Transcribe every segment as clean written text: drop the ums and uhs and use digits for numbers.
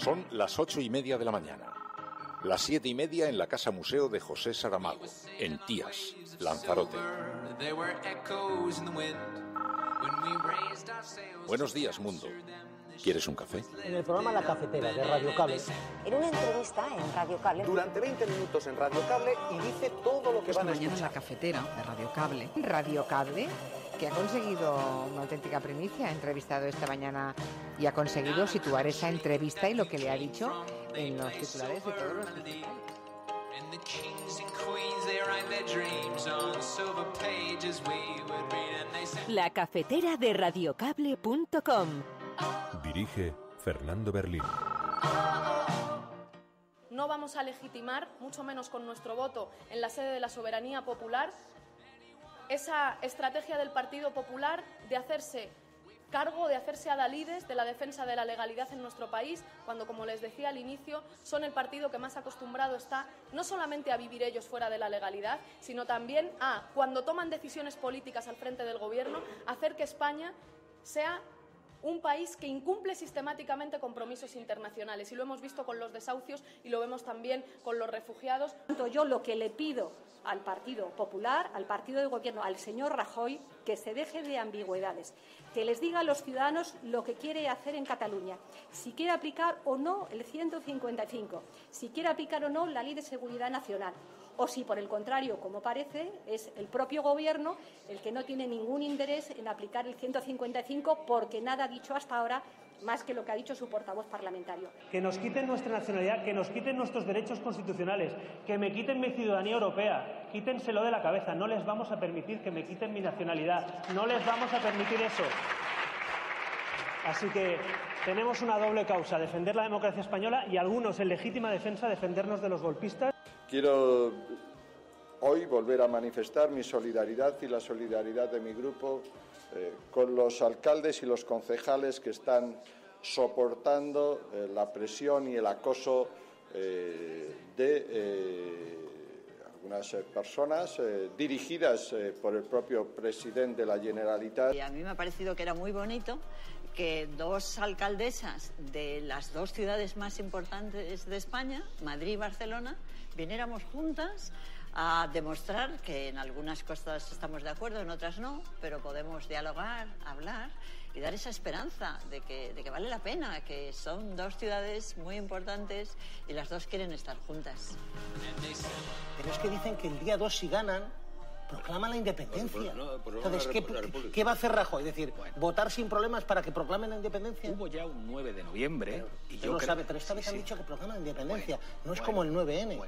Son las 8:30 de la mañana. Las 7:30 en la Casa Museo de José Saramago, en Tías, Lanzarote. Buenos días, mundo. ¿Quieres un café? En el programa La Cafetera de Radio Cable. En una entrevista en Radio Cable. Durante 20 minutos en Radio Cable y dice todo lo que van a escuchar. Mañana en La Cafetera de Radio Cable. Radio Cable, que ha conseguido una auténtica primicia, ha entrevistado esta mañana y ha conseguido situar esa entrevista y lo que le ha dicho en los titulares de todos los principales. La Cafetera de radiocable.com. Dirige Fernando Berlín. No vamos a legitimar, mucho menos con nuestro voto en la sede de la soberanía popular, esa estrategia del Partido Popular de hacerse cargo, de hacerse adalides de la defensa de la legalidad en nuestro país, cuando, como les decía al inicio, son el partido que más acostumbrado está no solamente a vivir ellos fuera de la legalidad, sino también a, cuando toman decisiones políticas al frente del gobierno, hacer que España sea un país que incumple sistemáticamente compromisos internacionales, y lo hemos visto con los desahucios y lo vemos también con los refugiados. Yo lo que le pido al Partido Popular, al partido de gobierno, al señor Rajoy, que se deje de ambigüedades, que les diga a los ciudadanos lo que quiere hacer en Cataluña, si quiere aplicar o no el 155, si quiere aplicar o no la Ley de Seguridad Nacional, o si, por el contrario, como parece, es el propio Gobierno el que no tiene ningún interés en aplicar el 155 porque nada ha dicho hasta ahora más que lo que ha dicho su portavoz parlamentario. Que nos quiten nuestra nacionalidad, que nos quiten nuestros derechos constitucionales, que me quiten mi ciudadanía europea, quítenselo de la cabeza. No les vamos a permitir que me quiten mi nacionalidad, no les vamos a permitir eso. Así que tenemos una doble causa: defender la democracia española y algunos, en legítima defensa, defendernos de los golpistas. Quiero hoy volver a manifestar mi solidaridad y la solidaridad de mi grupo con los alcaldes y los concejales que están soportando la presión y el acoso de algunas personas dirigidas por el propio presidente de la Generalitat. Y a mí me ha parecido que era muy bonito que dos alcaldesas de las dos ciudades más importantes de España, Madrid y Barcelona, viniéramos juntas a demostrar que en algunas cosas estamos de acuerdo, en otras no, pero podemos dialogar, hablar y dar esa esperanza de que vale la pena, que son dos ciudades muy importantes y las dos quieren estar juntas. Pero es que dicen que el día 2, si ganan, proclaman la independencia. Entonces, ¿qué va a hacer Rajoy? Es decir, votar sin problemas para que proclamen la independencia. Hubo ya un 9 de noviembre. Pero esta vez han dicho que proclaman la independencia. No es como el 9N.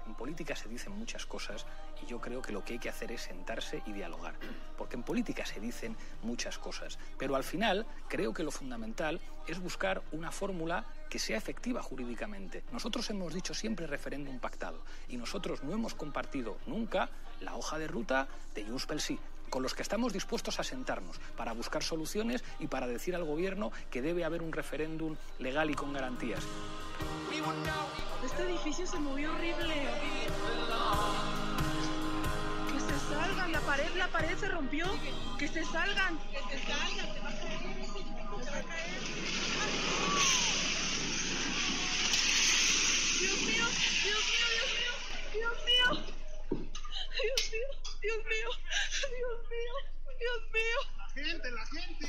En política se dicen muchas cosas y yo creo que lo que hay que hacer es sentarse y dialogar, porque en política se dicen muchas cosas, pero al final creo que lo fundamental es buscar una fórmula que sea efectiva jurídicamente. Nosotros hemos dicho siempre referéndum pactado y nosotros no hemos compartido nunca la hoja de ruta de Junts pel Sí, con los que estamos dispuestos a sentarnos para buscar soluciones y para decir al gobierno que debe haber un referéndum legal y con garantías. Este edificio se movió horrible. Que se salgan, la pared se rompió. Que se salgan. Que se salgan, te va a caer. Te va a caer. Dios mío, Dios mío, Dios mío, Dios mío. Dios mío, Dios mío, Dios mío, Dios mío. La gente.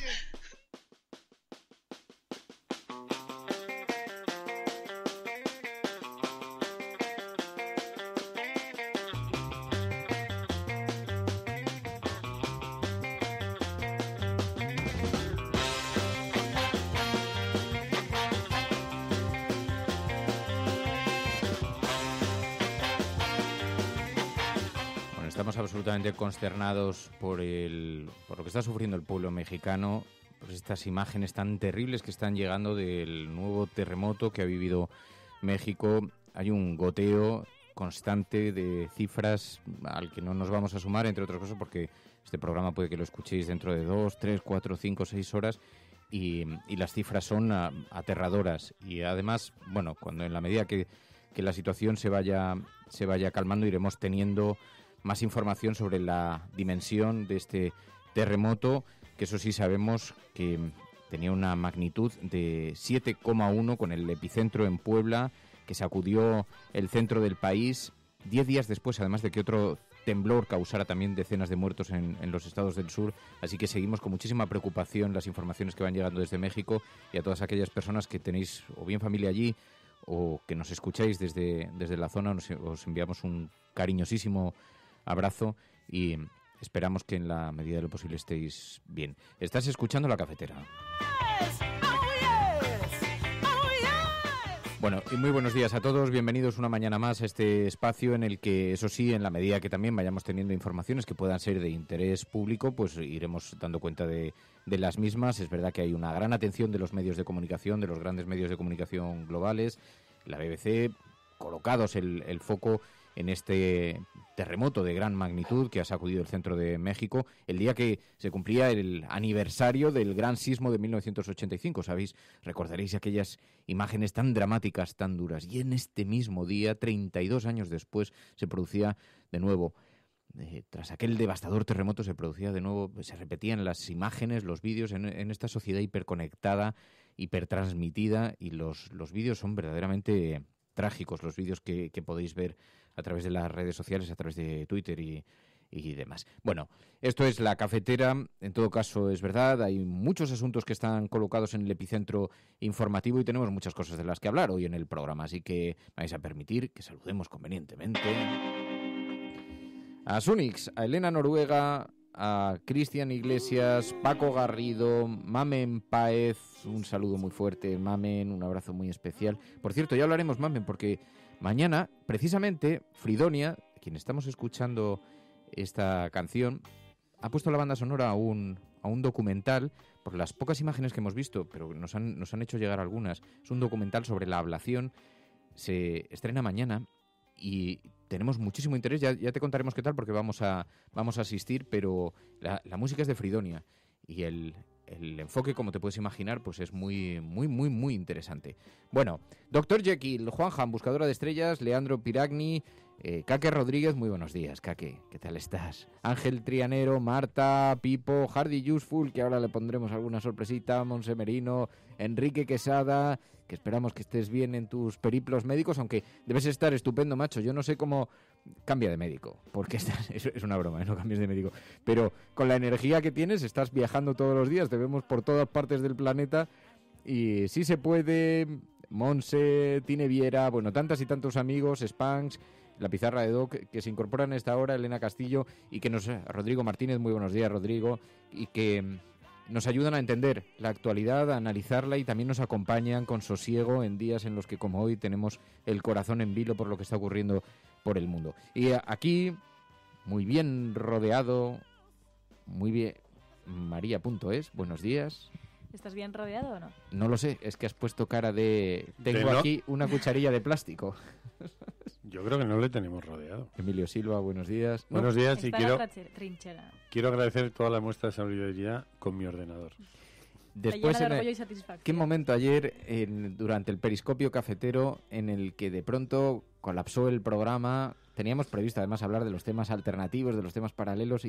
Estamos absolutamente consternados por lo que está sufriendo el pueblo mexicano, por estas imágenes tan terribles que están llegando del nuevo terremoto que ha vivido México. Hay un goteo constante de cifras al que no nos vamos a sumar, entre otras cosas, porque este programa puede que lo escuchéis dentro de 2, 3, 4, 5, 6 horas y las cifras son aterradoras. Y además, bueno, cuando en la medida que la situación se vaya calmando, iremos teniendo más información sobre la dimensión de este terremoto, que eso sí sabemos que tenía una magnitud de 7,1 con el epicentro en Puebla, que sacudió el centro del país 10 días después, además de que otro temblor causara también decenas de muertos en los estados del sur. Así que seguimos con muchísima preocupación las informaciones que van llegando desde México, y a todas aquellas personas que tenéis o bien familia allí o que nos escucháis desde la zona, os enviamos un cariñosísimo abrazo y esperamos que en la medida de lo posible estéis bien. Estás escuchando La Cafetera. Bueno, y muy buenos días a todos. Bienvenidos una mañana más a este espacio en el que, eso sí, en la medida que también vayamos teniendo informaciones que puedan ser de interés público, pues iremos dando cuenta de las mismas. Es verdad que hay una gran atención de los medios de comunicación, de los grandes medios de comunicación globales. La BBC, colocados el foco en este terremoto de gran magnitud que ha sacudido el centro de México, el día que se cumplía el aniversario del gran sismo de 1985, ¿sabéis? Recordaréis aquellas imágenes tan dramáticas, tan duras. Y en este mismo día, 32 años después, se producía de nuevo, tras aquel devastador terremoto, se producía de nuevo, se repetían las imágenes, los vídeos en esta sociedad hiperconectada, hipertransmitida, y los vídeos son verdaderamente trágicos, los vídeos que podéis ver a través de las redes sociales, a través de Twitter y demás. Bueno, esto es La Cafetera. En todo caso, es verdad, hay muchos asuntos que están colocados en el epicentro informativo y tenemos muchas cosas de las que hablar hoy en el programa, así que vais a permitir que saludemos convenientemente a Sunix, a Elena Noruega, a Cristian Iglesias, Paco Garrido, Mamen Páez, un saludo muy fuerte, Mamen, un abrazo muy especial. Por cierto, ya hablaremos, Mamen, porque mañana, precisamente, Fridonia, quien estamos escuchando esta canción, ha puesto la banda sonora a un documental, por las pocas imágenes que hemos visto, pero nos han hecho llegar algunas. Es un documental sobre la ablación, se estrena mañana y tenemos muchísimo interés. Ya te contaremos qué tal, porque vamos a asistir, pero la música es de Fridonia y el enfoque, como te puedes imaginar, pues es muy, muy, muy, muy interesante. Bueno, Dr. Jekyll, Juanjan, buscadora de estrellas, Leandro Piragni, Kake Rodríguez, muy buenos días, Kake, ¿qué tal estás? Ángel Trianero, Marta, Pipo, Hardy Useful, que ahora le pondremos alguna sorpresita, Monse Merino, Enrique Quesada, que esperamos que estés bien en tus periplos médicos, aunque debes estar estupendo, macho. Yo no sé cómo cambia de médico, porque es una broma, no cambies de médico, pero con la energía que tienes, estás viajando todos los días, te vemos por todas partes del planeta, y sí se puede, Monse, Tine Viera, bueno, tantas y tantos amigos, Spanks, la pizarra de Doc, que se incorporan a esta hora, Elena Castillo, y que Rodrigo Martínez, muy buenos días, Rodrigo, y que nos ayudan a entender la actualidad, a analizarla, y también nos acompañan con sosiego en días en los que, como hoy, tenemos el corazón en vilo por lo que está ocurriendo por el mundo. Y aquí, muy bien rodeado, muy bien, María.es, buenos días. ¿Estás bien rodeado o no? No lo sé, es que has puesto cara de... Tengo aquí una cucharilla de plástico. Yo creo que no le tenemos rodeado. Emilio Silva, buenos días. Buenos días, y quiero agradecer toda la muestra de solidaridad con mi ordenador. Después, ¿qué momento ayer durante el periscopio cafetero en el que de pronto colapsó el programa? Teníamos previsto además hablar de los temas alternativos, de los temas paralelos,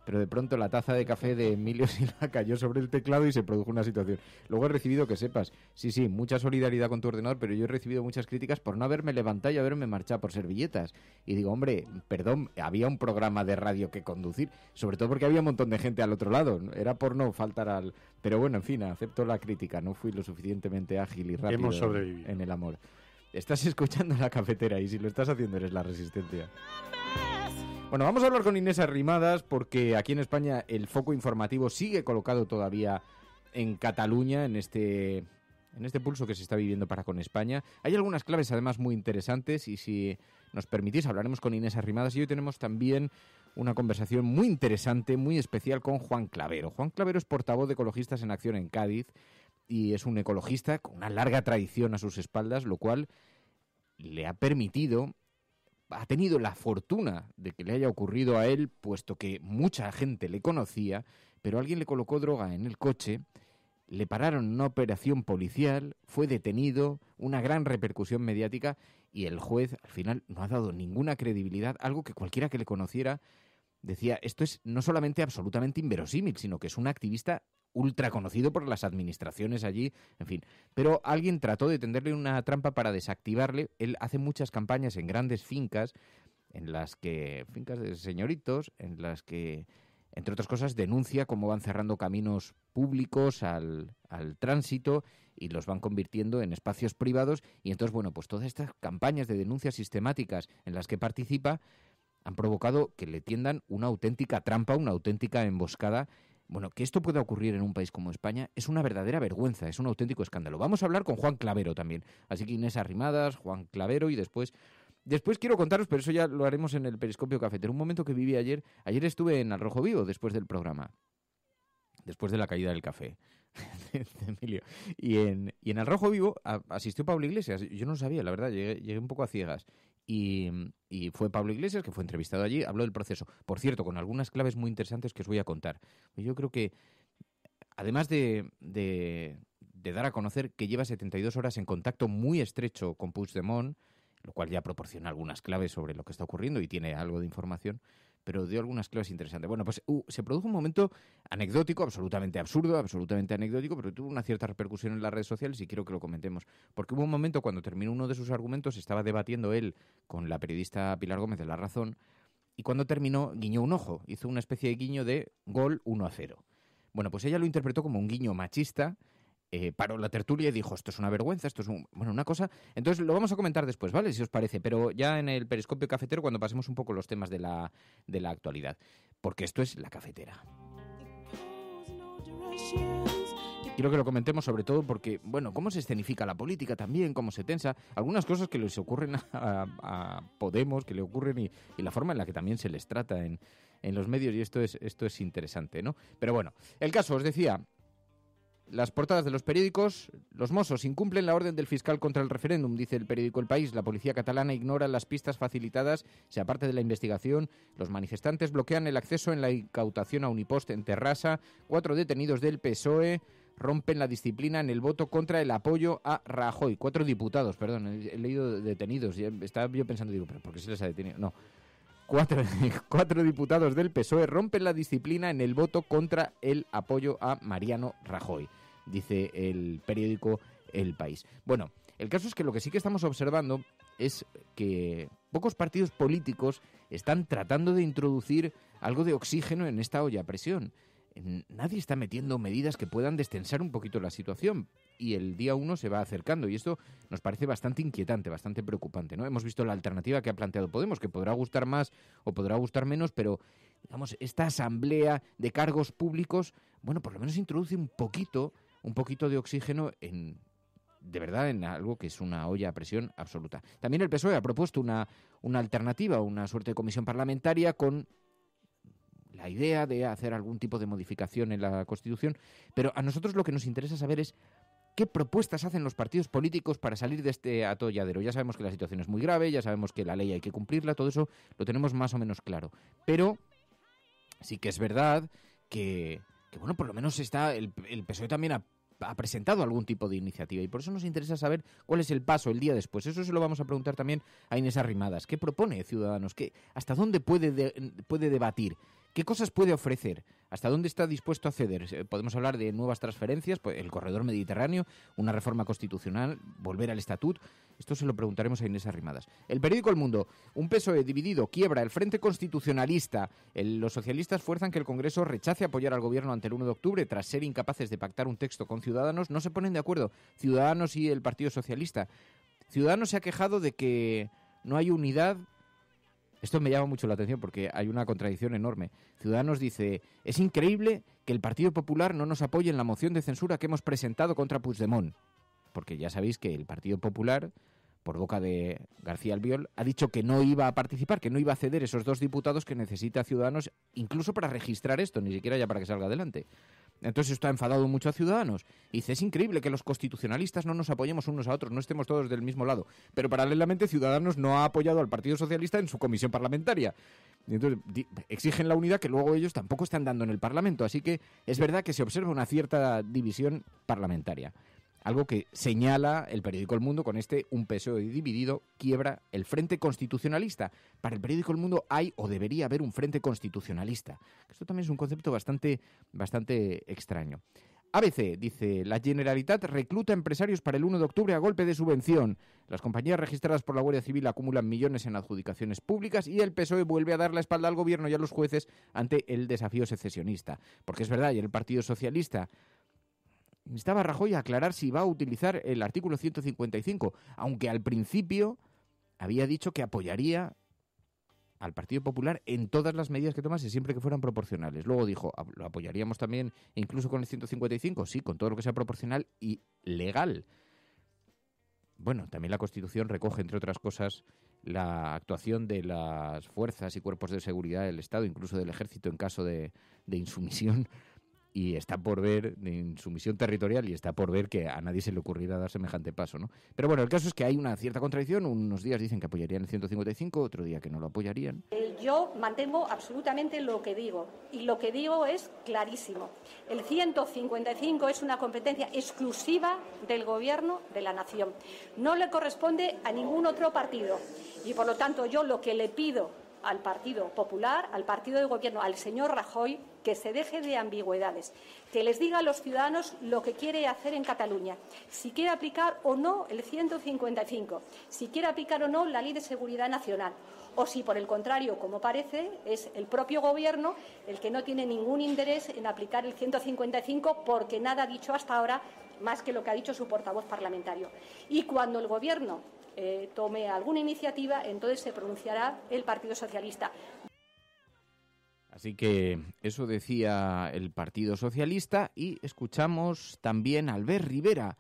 pero de pronto la taza de café de Emilio Silva cayó sobre el teclado y se produjo una situación. Luego he recibido, que sepas, sí, mucha solidaridad con tu ordenador, pero yo he recibido muchas críticas por no haberme levantado y haberme marchado por servilletas. Y digo, hombre, perdón, había un programa de radio que conducir, sobre todo porque había un montón de gente al otro lado. Era por no faltar al... Pero bueno, en fin, acepto la crítica, no fui lo suficientemente ágil y rápido. Hemos sobrevivido en el amor. Estás escuchando La Cafetera y si lo estás haciendo eres la resistencia. Bueno, vamos a hablar con Inés Arrimadas porque aquí en España el foco informativo sigue colocado todavía en Cataluña, en este pulso que se está viviendo para con España. Hay algunas claves además muy interesantes y si nos permitís hablaremos con Inés Arrimadas, y hoy tenemos también una conversación muy interesante, muy especial con Juan Clavero. Juan Clavero es portavoz de Ecologistas en Acción en Cádiz y es un ecologista con una larga tradición a sus espaldas, lo cual le ha permitido, ha tenido la fortuna de que le haya ocurrido a él, puesto que mucha gente le conocía, pero alguien le colocó droga en el coche, le pararon en una operación policial, fue detenido, una gran repercusión mediática, y el juez al final no ha dado ninguna credibilidad, algo que cualquiera que le conociera decía, esto es no solamente absolutamente inverosímil, sino que es un activista ultra conocido por las administraciones allí, en fin. Pero alguien trató de tenderle una trampa para desactivarle. Él hace muchas campañas en grandes fincas, fincas de señoritos, en las que, entre otras cosas, denuncia cómo van cerrando caminos públicos al tránsito y los van convirtiendo en espacios privados. Y entonces, bueno, pues todas estas campañas de denuncias sistemáticas en las que participa han provocado que le tiendan una auténtica trampa, una auténtica emboscada. Bueno, que esto pueda ocurrir en un país como España es una verdadera vergüenza, es un auténtico escándalo. Vamos a hablar con Juan Clavero también. Así que Inés Arrimadas, Juan Clavero y después quiero contaros, pero eso ya lo haremos en el Periscopio Cafetero. Un momento que viví ayer. Ayer estuve en Al Rojo Vivo después del programa. Después de la caída del café. de Emilio. Y en Al Rojo Vivo asistió Pablo Iglesias. Yo no lo sabía, la verdad, llegué un poco a ciegas. Y fue Pablo Iglesias, que fue entrevistado allí, habló del proceso. Por cierto, con algunas claves muy interesantes que os voy a contar. Yo creo que, además de dar a conocer que lleva 72 horas en contacto muy estrecho con Puigdemont, lo cual ya proporciona algunas claves sobre lo que está ocurriendo y tiene algo de información, pero dio algunas claves interesantes. Bueno, pues se produjo un momento anecdótico, absolutamente absurdo, absolutamente anecdótico, pero tuvo una cierta repercusión en las redes sociales y quiero que lo comentemos. Porque hubo un momento cuando terminó uno de sus argumentos, estaba debatiendo él con la periodista Pilar Gómez de La Razón, y cuando terminó guiñó un ojo, hizo una especie de guiño de gol 1-0. Bueno, pues ella lo interpretó como un guiño machista. Paró la tertulia y dijo, esto es una vergüenza, esto es una cosa. Entonces lo vamos a comentar después, ¿vale? Si os parece, pero ya en el Periscopio Cafetero cuando pasemos un poco los temas de la actualidad. Porque esto es La Cafetera. Quiero que lo comentemos sobre todo porque, bueno, cómo se escenifica la política también, cómo se tensa, algunas cosas que les ocurren a Podemos, que le ocurren y la forma en la que también se les trata en los medios, y esto es interesante, ¿no? Pero bueno, el caso, os decía, las portadas de los periódicos: los Mossos incumplen la orden del fiscal contra el referéndum, dice el periódico El País. La policía catalana ignora las pistas facilitadas, se aparte de la investigación. Los manifestantes bloquean el acceso en la incautación a Unipost en Terrassa. 4 detenidos del PSOE rompen la disciplina en el voto contra el apoyo a Rajoy. 4 diputados, perdón, he leído detenidos. Estaba yo pensando, digo, ¿pero por qué se les ha detenido? No. 4 diputados del PSOE rompen la disciplina en el voto contra el apoyo a Mariano Rajoy, dice el periódico El País. Bueno, el caso es que lo que sí que estamos observando es que pocos partidos políticos están tratando de introducir algo de oxígeno en esta olla a presión. Nadie está metiendo medidas que puedan destensar un poquito la situación. Y el día 1 se va acercando, y esto nos parece bastante inquietante, bastante preocupante, ¿no? Hemos visto la alternativa que ha planteado Podemos, que podrá gustar más o podrá gustar menos, pero, digamos, esta asamblea de cargos públicos, bueno, por lo menos introduce un poquito de oxígeno de verdad en algo que es una olla a presión absoluta. También el PSOE ha propuesto una alternativa, una suerte de comisión parlamentaria con la idea de hacer algún tipo de modificación en la Constitución, pero a nosotros lo que nos interesa saber es ¿qué propuestas hacen los partidos políticos para salir de este atolladero? Ya sabemos que la situación es muy grave, ya sabemos que la ley hay que cumplirla, todo eso lo tenemos más o menos claro. Pero sí que es verdad que bueno, por lo menos el PSOE también ha presentado algún tipo de iniciativa, y por eso nos interesa saber cuál es el paso el día después. Eso se lo vamos a preguntar también a Inés Arrimadas. ¿Qué propone Ciudadanos? ¿Hasta dónde puede debatir? ¿Qué cosas puede ofrecer? ¿Hasta dónde está dispuesto a ceder? Podemos hablar de nuevas transferencias, pues el corredor mediterráneo, una reforma constitucional, volver al estatut. Esto se lo preguntaremos a Inés Arrimadas. El periódico El Mundo: un PSOE dividido quiebra el frente constitucionalista. Los socialistas fuerzan que el Congreso rechace apoyar al gobierno ante el 1 de octubre tras ser incapaces de pactar un texto con Ciudadanos. No se ponen de acuerdo Ciudadanos y el Partido Socialista. Ciudadanos se ha quejado de que no hay unidad. Esto me llama mucho la atención porque hay una contradicción enorme. Ciudadanos dice: es increíble que el Partido Popular no nos apoye en la moción de censura que hemos presentado contra Puigdemont. Porque ya sabéis que el Partido Popular, por boca de García Albiol, ha dicho que no iba a participar, que no iba a ceder esos 2 diputados que necesita Ciudadanos, incluso para registrar esto, ni siquiera ya para que salga adelante. Entonces esto ha enfadado mucho a Ciudadanos. Y dice: es increíble que los constitucionalistas no nos apoyemos unos a otros, no estemos todos del mismo lado. Pero paralelamente Ciudadanos no ha apoyado al Partido Socialista en su comisión parlamentaria. Y entonces exigen la unidad que luego ellos tampoco están dando en el Parlamento. Así que es verdad que se observa una cierta división parlamentaria. Algo que señala el periódico El Mundo con un PSOE dividido quiebra el frente constitucionalista. Para el periódico El Mundo hay o debería haber un frente constitucionalista. Esto también es un concepto bastante extraño. ABC dice, la Generalitat recluta empresarios para el 1 de octubre a golpe de subvención. Las compañías registradas por la Guardia Civil acumulan millones en adjudicaciones públicas y el PSOE vuelve a dar la espalda al gobierno y a los jueces ante el desafío secesionista. Porque es verdad, y el Partido Socialista instaba a Rajoy a aclarar si va a utilizar el artículo 155, aunque al principio había dicho que apoyaría al Partido Popular en todas las medidas que tomase, siempre que fueran proporcionales. Luego dijo, ¿lo apoyaríamos también incluso con el 155? Sí, con todo lo que sea proporcional y legal. Bueno, también la Constitución recoge, entre otras cosas, la actuación de las fuerzas y cuerpos de seguridad del Estado, incluso del Ejército en caso de insumisión, y está por ver, de insumisión territorial, y está por ver que a nadie se le ocurriera dar semejante paso, ¿no? Pero bueno, el caso es que hay una cierta contradicción. Unos días dicen que apoyarían el 155, otro día que no lo apoyarían. Yo mantengo absolutamente lo que digo, y lo que digo es clarísimo. El 155 es una competencia exclusiva del Gobierno de la Nación. No le corresponde a ningún otro partido. Y por lo tanto, yo lo que le pido al Partido Popular, al partido de Gobierno, al señor Rajoy, que se deje de ambigüedades, que les diga a los ciudadanos lo que quiere hacer en Cataluña, si quiere aplicar o no el 155, si quiere aplicar o no la Ley de Seguridad Nacional, o si, por el contrario, como parece, es el propio Gobierno el que no tiene ningún interés en aplicar el 155 porque nada ha dicho hasta ahora más que lo que ha dicho su portavoz parlamentario. Y cuando el Gobierno tome alguna iniciativa, entonces se pronunciará el Partido Socialista. Así que eso decía el Partido Socialista, y escuchamos también a Albert Rivera,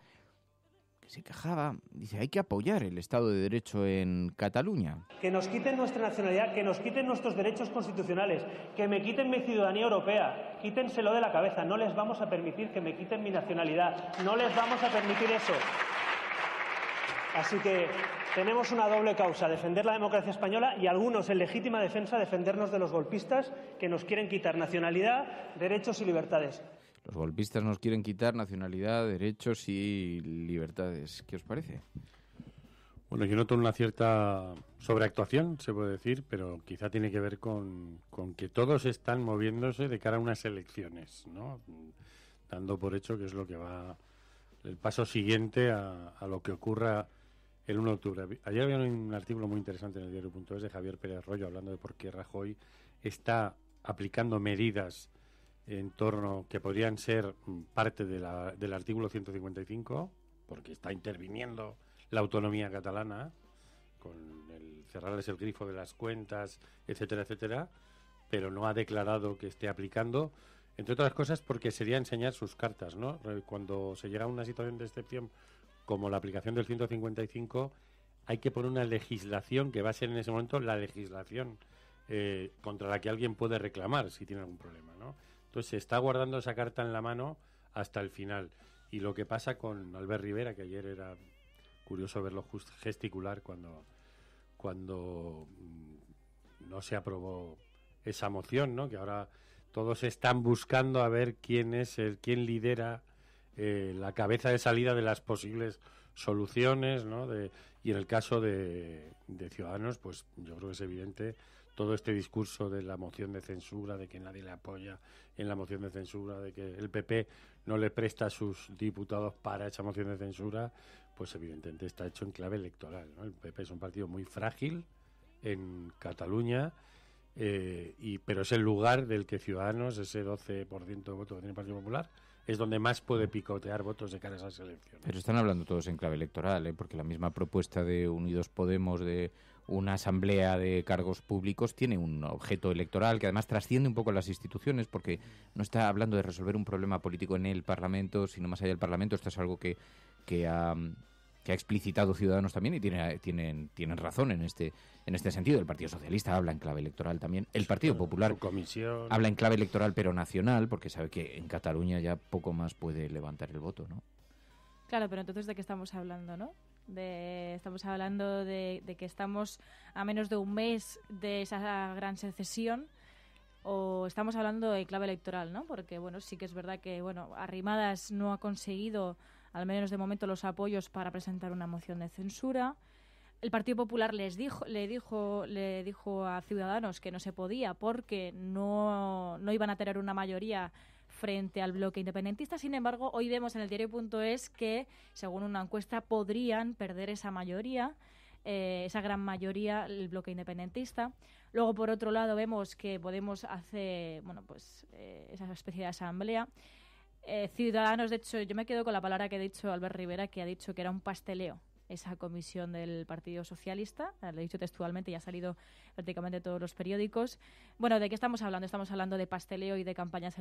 que se quejaba, dice, hay que apoyar el Estado de Derecho en Cataluña. Que nos quiten nuestra nacionalidad, que nos quiten nuestros derechos constitucionales, que me quiten mi ciudadanía europea, quítenselo de la cabeza, no les vamos a permitir que me quiten mi nacionalidad, no les vamos a permitir eso. Así que tenemos una doble causa, defender la democracia española y algunos, en legítima defensa, defendernos de los golpistas que nos quieren quitar nacionalidad, derechos y libertades. Los golpistas nos quieren quitar nacionalidad, derechos y libertades. ¿Qué os parece? Bueno, yo noto una cierta sobreactuación, se puede decir, pero quizá tiene que ver con que todos están moviéndose de cara a unas elecciones, ¿no? Dando por hecho que es lo que va el paso siguiente a lo que ocurra el 1 de octubre. Ayer había un artículo muy interesante en el diario.es de Javier Pérez Royo hablando de por qué Rajoy está aplicando medidas en torno que podrían ser parte del artículo 155, porque está interviniendo la autonomía catalana con el cerrarles el grifo de las cuentas, etcétera, etcétera, pero no ha declarado que esté aplicando, entre otras cosas porque sería enseñar sus cartas, ¿no? Cuando se llega a una situación de excepción como la aplicación del 155, hay que poner una legislación que va a ser en ese momento la legislación contra la que alguien puede reclamar si tiene algún problema, ¿no? Entonces se está guardando esa carta en la mano hasta el final. Y lo que pasa con Albert Rivera, que ayer era curioso verlo gesticular cuando no se aprobó esa moción, ¿no? Que ahora todos están buscando a ver quién lidera la cabeza de salida de las posibles soluciones, ¿no? Y en el caso de Ciudadanos, pues yo creo que es evidente todo este discurso de la moción de censura, de que nadie le apoya en la moción de censura, de que el PP no le presta a sus diputados para esa moción de censura, pues evidentemente está hecho en clave electoral, ¿no? El PP es un partido muy frágil en Cataluña, pero es el lugar del que Ciudadanos, ese 12% de voto que tiene el Partido Popular, es donde más puede picotear votos de cara a esas elecciones. Pero están hablando todos en clave electoral, porque la misma propuesta de Unidos Podemos de una asamblea de cargos públicos tiene un objeto electoral que además trasciende un poco las instituciones, porque no está hablando de resolver un problema político en el Parlamento, sino más allá del Parlamento. Esto es algo que ha explicitado Ciudadanos también, y tienen razón en este sentido. El Partido Socialista habla en clave electoral también. El Partido Popular habla en clave electoral pero nacional, porque sabe que en Cataluña ya poco más puede levantar el voto, ¿no? Claro, pero entonces ¿de qué estamos hablando, no? Estamos hablando de que estamos a menos de un mes de esa gran secesión, o estamos hablando de clave electoral, ¿no? Porque, bueno, sí que es verdad que, bueno, Arrimadas no ha conseguido al menos de momento, los apoyos para presentar una moción de censura. El Partido Popular le dijo a Ciudadanos que no se podía porque no iban a tener una mayoría frente al bloque independentista. Sin embargo, hoy vemos en el diario.es que, según una encuesta, podrían perder esa mayoría, esa gran mayoría, el bloque independentista. Luego, por otro lado, vemos que Podemos hace esa especie de asamblea. Ciudadanos, de hecho, yo me quedo con la palabra que ha dicho Albert Rivera, que ha dicho que era un pasteleo esa comisión del Partido Socialista. Lo he dicho textualmente y ha salido prácticamente en todos los periódicos. Bueno, ¿de qué estamos hablando? ¿Estamos hablando de pasteleo y de campaña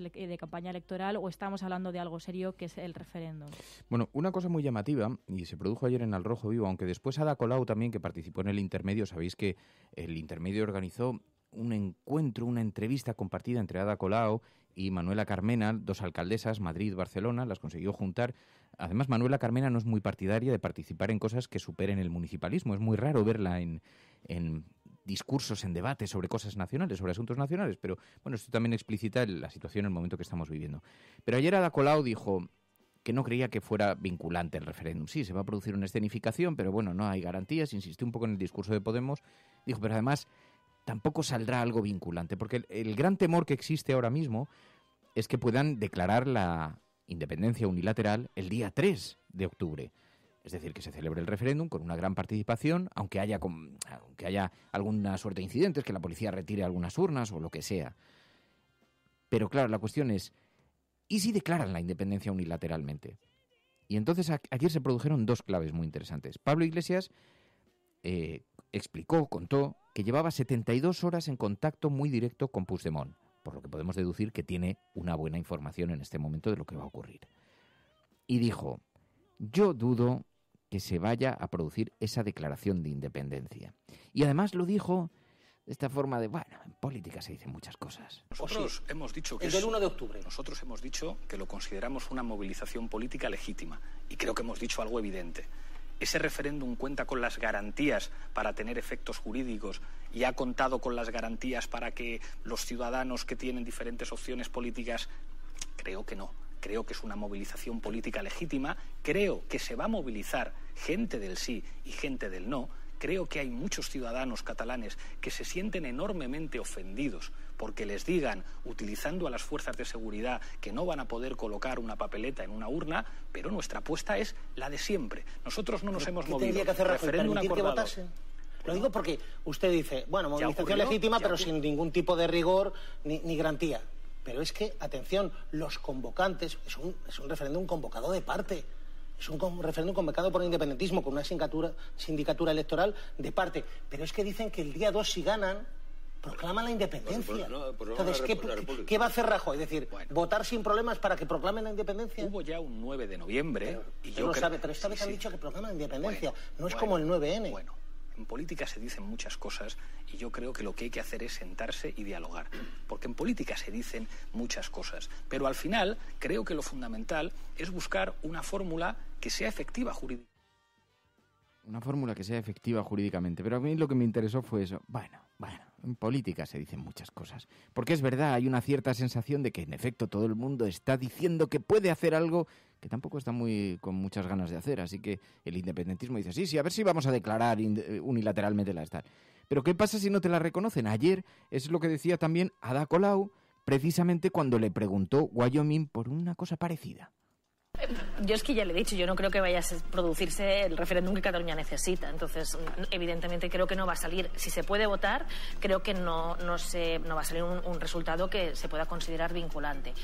electoral, o estamos hablando de algo serio, que es el referéndum? Bueno, una cosa muy llamativa, y se produjo ayer en Al Rojo Vivo, aunque después Ada Colau también, que participó en el intermedio. Sabéis que el intermedio organizó un encuentro, una entrevista compartida entre Ada Colau y Manuela Carmena, dos alcaldesas, Madrid, Barcelona, las consiguió juntar. Además, Manuela Carmena no es muy partidaria de participar en cosas que superen el municipalismo. Es muy raro verla en discursos, en debates sobre cosas nacionales, sobre asuntos nacionales, pero bueno, esto también explicita la situación en el momento que estamos viviendo. Pero ayer Ada Colau dijo que no creía que fuera vinculante el referéndum. Sí, se va a producir una escenificación, pero bueno, no hay garantías. Insistió un poco en el discurso de Podemos. Dijo, pero además tampoco saldrá algo vinculante, porque el gran temor que existe ahora mismo es que puedan declarar la independencia unilateral el día 3 de octubre. Es decir, que se celebre el referéndum con una gran participación, aunque haya alguna suerte de incidentes, que la policía retire algunas urnas o lo que sea. Pero claro, la cuestión es, ¿y si declaran la independencia unilateralmente? Y entonces ayer se produjeron dos claves muy interesantes. Pablo Iglesias contó que llevaba 72 horas en contacto muy directo con Puigdemont, por lo que podemos deducir que tiene una buena información en este momento de lo que va a ocurrir. Y dijo, yo dudo que se vaya a producir esa declaración de independencia. Y además lo dijo de esta forma de, bueno, en política se dicen muchas cosas. Nosotros hemos dicho que el del 1 de octubre. Nosotros hemos dicho que lo consideramos una movilización política legítima, y creo que hemos dicho algo evidente. Ese referéndum cuenta con las garantías para tener efectos jurídicos y ha contado con las garantías para que los ciudadanos que tienen diferentes opciones políticas. Creo que no. Creo que es una movilización política legítima. Creo que se va a movilizar gente del sí y gente del no. Creo que hay muchos ciudadanos catalanes que se sienten enormemente ofendidos porque les digan, utilizando a las fuerzas de seguridad, que no van a poder colocar una papeleta en una urna, pero nuestra apuesta es la de siempre. Nosotros no nos hemos movido. ¿Qué tendría que hacer Rajoy? ¿Permitir que votasen? Lo digo porque usted dice, bueno, movilización legítima, pero sin ningún tipo de rigor ni garantía. Pero es que, atención, los convocantes, es un referéndum convocado de parte. Es un referéndum convocado por el independentismo, con una sindicatura electoral de parte. Pero es que dicen que el día 2, si ganan, proclaman la independencia. Entonces, ¿qué va a hacer Rajoy? Es decir, votar sin problemas para que proclamen la independencia. Hubo ya un 9 de noviembre. Y yo pero esta vez han dicho que proclaman la independencia. No es como el 9N. Bueno, en política se dicen muchas cosas y yo creo que lo que hay que hacer es sentarse y dialogar. Porque en política se dicen muchas cosas. Pero al final creo que lo fundamental es buscar una fórmula que sea efectiva jurídicamente. Una fórmula que sea efectiva jurídicamente. Pero a mí lo que me interesó fue eso. Bueno, en política se dicen muchas cosas. Porque es verdad, hay una cierta sensación de que en efecto todo el mundo está diciendo que puede hacer algo que tampoco está con muchas ganas de hacer. Así que el independentismo dice, sí, a ver si vamos a declarar unilateralmente la tal. Pero ¿qué pasa si no te la reconocen? Ayer es lo que decía también Ada Colau, precisamente cuando le preguntó Wyoming por una cosa parecida. Yo es que ya le he dicho, yo no creo que vaya a producirse el referéndum que Cataluña necesita. Entonces, evidentemente creo que no va a salir. Si se puede votar, creo que no va a salir un resultado que se pueda considerar vinculante.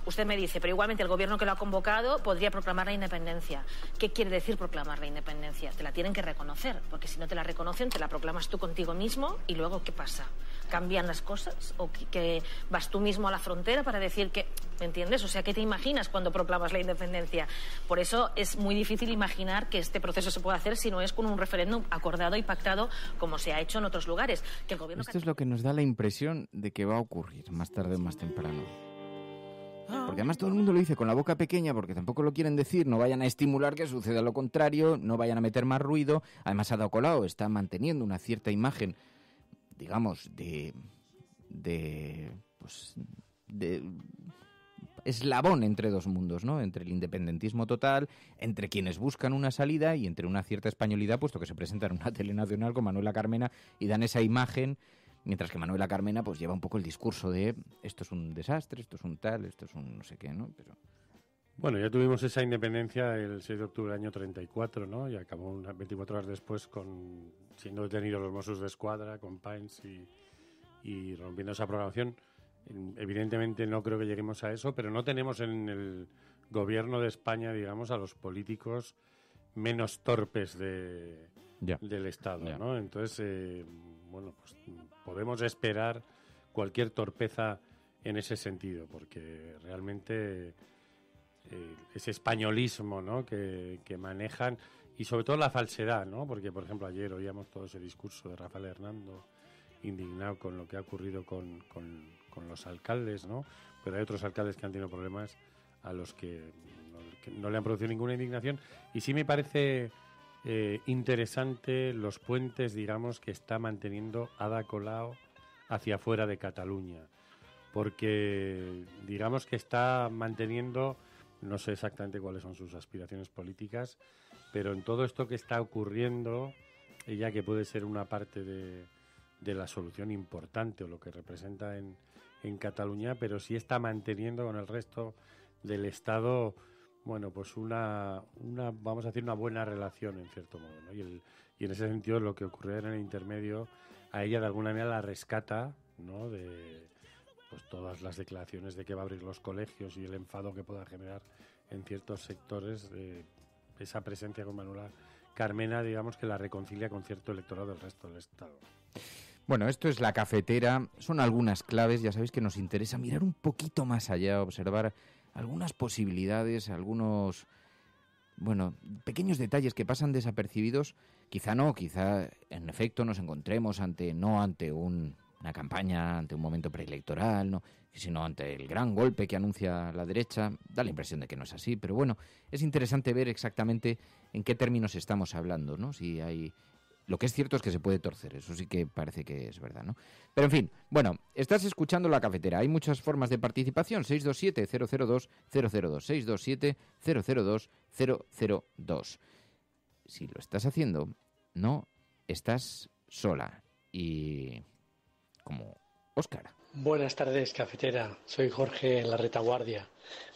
Usted me dice, pero igualmente el gobierno que lo ha convocado podría proclamar la independencia. ¿Qué quiere decir proclamar la independencia? Te la tienen que reconocer, porque si no te la reconocen, te la proclamas tú contigo mismo y luego, ¿qué pasa? ¿Cambian las cosas? ¿O que vas tú mismo a la frontera para decir que... ¿Me entiendes? O sea, ¿qué te imaginas cuando proclamas la independencia? Por eso es muy difícil imaginar que este proceso se pueda hacer si no es con un referéndum acordado y pactado como se ha hecho en otros lugares. Que el gobierno... Esto es lo que nos da la impresión de que va a ocurrir más tarde o más temprano. Porque además todo el mundo lo dice con la boca pequeña porque tampoco lo quieren decir, no vayan a estimular que suceda lo contrario, no vayan a meter más ruido. Además Ada Colau está manteniendo una cierta imagen, digamos, de eslabón entre dos mundos, ¿no? Entre el independentismo total, entre quienes buscan una salida y entre una cierta españolidad, puesto que se presentan en una tele nacional con Manuela Carmena y dan esa imagen, mientras que Manuela Carmena pues lleva un poco el discurso de esto es un desastre, esto es un tal, esto es un no sé qué, ¿no? Pero... Bueno, ya tuvimos esa independencia el 6 de octubre del año 34, ¿no? Y acabó unas 24 horas después siendo detenidos los Mossos de Escuadra con Pines y rompiendo esa programación. Evidentemente no creo que lleguemos a eso, pero no tenemos en el gobierno de España, digamos, a los políticos menos torpes del Estado, ¿no? Entonces, bueno, pues podemos esperar cualquier torpeza en ese sentido, porque realmente ese españolismo, ¿no? que manejan, y sobre todo la falsedad, ¿no? Porque, por ejemplo, ayer oíamos todo ese discurso de Rafael Hernando indignado con lo que ha ocurrido con los alcaldes, ¿no? Pero hay otros alcaldes que han tenido problemas a los que no le han producido ninguna indignación. Y sí me parece interesante los puentes, digamos, que está manteniendo Ada Colau hacia afuera de Cataluña. Porque digamos que está manteniendo, no sé exactamente cuáles son sus aspiraciones políticas, pero en todo esto que está ocurriendo, ella que puede ser una parte de la solución importante o lo que representa en Cataluña, pero sí está manteniendo con el resto del Estado, bueno, pues una vamos a decir, una buena relación en cierto modo, ¿no? Y en ese sentido lo que ocurrió en el intermedio a ella de alguna manera la rescata, ¿no? De pues todas las declaraciones de que va a abrir los colegios y el enfado que pueda generar en ciertos sectores, esa presencia con Manuela Carmena, digamos que la reconcilia con cierto electorado del resto del Estado. Bueno, esto es La Cafetera, son algunas claves, ya sabéis que nos interesa mirar un poquito más allá, observar algunas posibilidades, algunos, bueno, pequeños detalles que pasan desapercibidos. Quizá en efecto nos encontremos ante una campaña, ante un momento preelectoral, no, sino ante el gran golpe que anuncia la derecha. Da la impresión de que no es así, pero bueno, es interesante ver exactamente en qué términos estamos hablando, ¿no? Si hay... Lo que es cierto es que se puede torcer, eso sí que parece que es verdad, ¿no? Pero en fin, bueno, estás escuchando La Cafetera. Hay muchas formas de participación. 627-002-002. 627-002-002. Si lo estás haciendo, no estás sola. Y como Óscar. Buenas tardes, Cafetera. Soy Jorge en la retaguardia.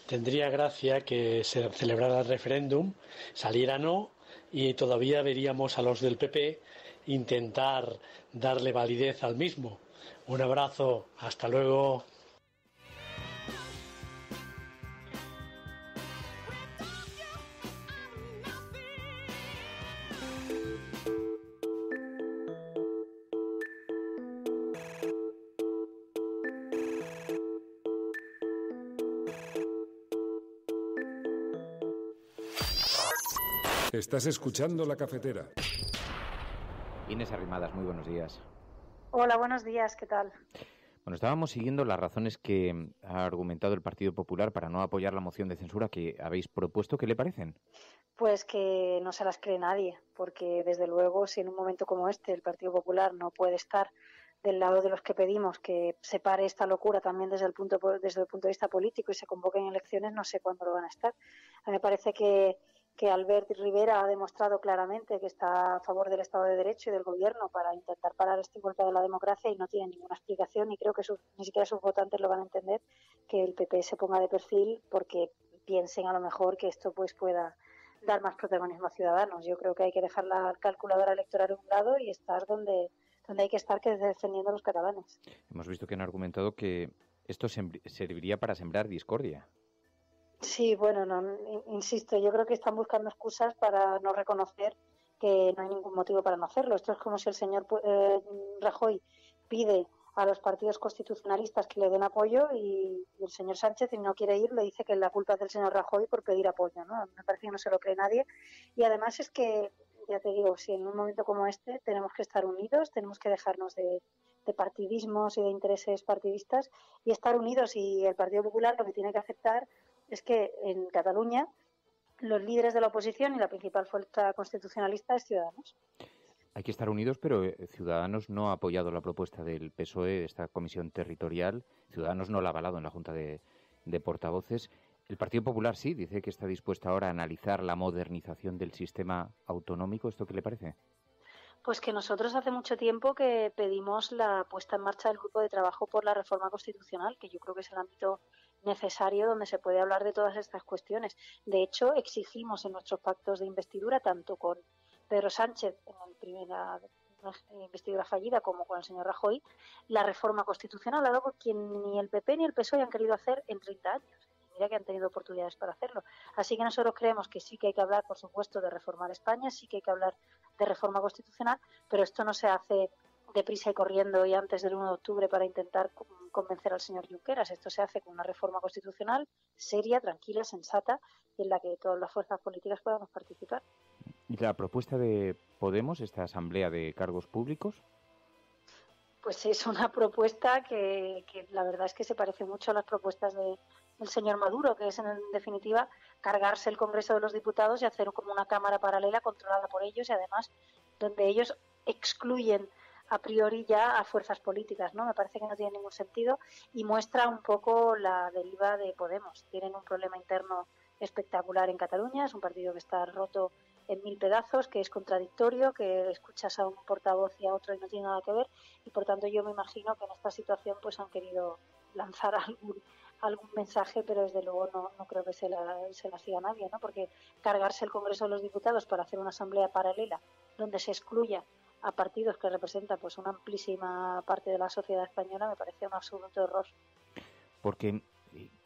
Tendría gracia que se celebrara el referéndum, saliera no, y todavía veríamos a los del PP intentar darle validez al mismo. Un abrazo, hasta luego. Estás escuchando La Cafetera. Inés Arrimadas, muy buenos días. Hola, buenos días, ¿qué tal? Bueno, estábamos siguiendo las razones que ha argumentado el Partido Popular para no apoyar la moción de censura que habéis propuesto. ¿Qué le parecen? Pues que no se las cree nadie, porque desde luego si en un momento como este el Partido Popular no puede estar del lado de los que pedimos que se pare esta locura también desde el punto de vista político y se convoquen elecciones, no sé cuándo lo van a estar. A mí me parece que Albert Rivera ha demostrado claramente que está a favor del Estado de Derecho y del Gobierno para intentar parar este golpe de la democracia y no tiene ninguna explicación, y creo que ni siquiera sus votantes lo van a entender, que el PP se ponga de perfil porque piensen a lo mejor que esto pues pueda dar más protagonismo a Ciudadanos. Yo creo que hay que dejar la calculadora electoral a un lado y estar donde hay que estar, que es defendiendo a los catalanes. Hemos visto que han argumentado que esto serviría para sembrar discordia. Sí, bueno, insisto, yo creo que están buscando excusas para no reconocer que no hay ningún motivo para no hacerlo. Esto es como si el señor Rajoy pide a los partidos constitucionalistas que le den apoyo y el señor Sánchez, si no quiere ir, le dice que la culpa es del señor Rajoy por pedir apoyo, ¿no? Me parece que no se lo cree nadie. Y además es que, ya te digo, si en un momento como este tenemos que estar unidos, tenemos que dejarnos de partidismos y de intereses partidistas y estar unidos, y el Partido Popular lo que tiene que aceptar es que en Cataluña los líderes de la oposición y la principal fuerza constitucionalista es Ciudadanos. Hay que estar unidos, pero Ciudadanos no ha apoyado la propuesta del PSOE de esta comisión territorial. Ciudadanos no la ha avalado en la Junta de de portavoces. El Partido Popular sí dice que está dispuesto ahora a analizar la modernización del sistema autonómico. ¿Esto qué le parece? Pues que nosotros hace mucho tiempo que pedimos la puesta en marcha del grupo de trabajo por la reforma constitucional, que yo creo que es el ámbito necesario donde se puede hablar de todas estas cuestiones. De hecho, exigimos en nuestros pactos de investidura, tanto con Pedro Sánchez en la primera investidura fallida como con el señor Rajoy, la reforma constitucional, algo que ni el PP ni el PSOE han querido hacer en 30 años. Que han tenido oportunidades para hacerlo. Así que nosotros creemos que sí que hay que hablar, por supuesto, de reformar España, sí que hay que hablar de reforma constitucional, pero esto no se hace deprisa y corriendo y antes del 1 de octubre para intentar convencer al señor Junqueras. Esto se hace con una reforma constitucional seria, tranquila, sensata, y en la que todas las fuerzas políticas podamos participar. ¿Y la propuesta de Podemos, esta asamblea de cargos públicos? Pues es una propuesta que la verdad es que se parece mucho a las propuestas del señor Maduro, que es en definitiva cargarse el Congreso de los Diputados y hacer como una cámara paralela controlada por ellos y además donde ellos excluyen a priori ya a fuerzas políticas, ¿no? Me parece que no tiene ningún sentido y muestra un poco la deriva de Podemos. Tienen un problema interno espectacular en Cataluña, es un partido que está roto en 1000 pedazos, que es contradictorio, que escuchas a un portavoz y a otro y no tiene nada que ver, y por tanto yo me imagino que en esta situación pues han querido lanzar algún mensaje, pero desde luego no creo que se la siga nadie, ¿no? Porque cargarse el Congreso de los Diputados para hacer una asamblea paralela donde se excluya a partidos que representan pues una amplísima parte de la sociedad española me parece un absoluto error. Porque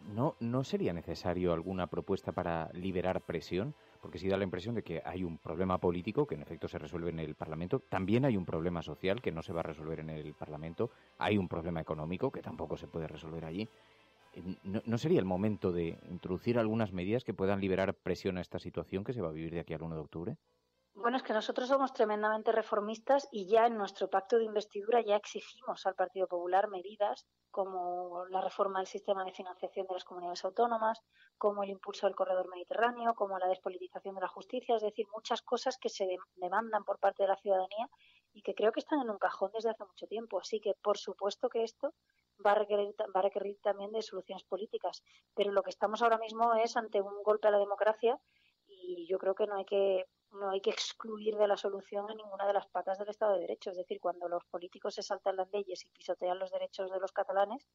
no sería necesario alguna propuesta para liberar presión, porque sí da la impresión de que hay un problema político que en efecto se resuelve en el Parlamento, también hay un problema social que no se va a resolver en el Parlamento, hay un problema económico que tampoco se puede resolver allí. ¿No sería el momento de introducir algunas medidas que puedan liberar presión a esta situación que se va a vivir de aquí al 1 de octubre? Bueno, es que nosotros somos tremendamente reformistas y ya en nuestro pacto de investidura ya exigimos al Partido Popular medidas como la reforma del sistema de financiación de las comunidades autónomas, como el impulso del corredor mediterráneo, como la despolitización de la justicia, es decir, muchas cosas que se demandan por parte de la ciudadanía y que creo que están en un cajón desde hace mucho tiempo. Así que, por supuesto que esto va a requerir también de soluciones políticas. Pero lo que estamos ahora mismo es ante un golpe a la democracia y yo creo que no hay que excluir de la solución a ninguna de las patas del Estado de Derecho. Es decir, cuando los políticos se saltan las leyes y pisotean los derechos de los catalanes,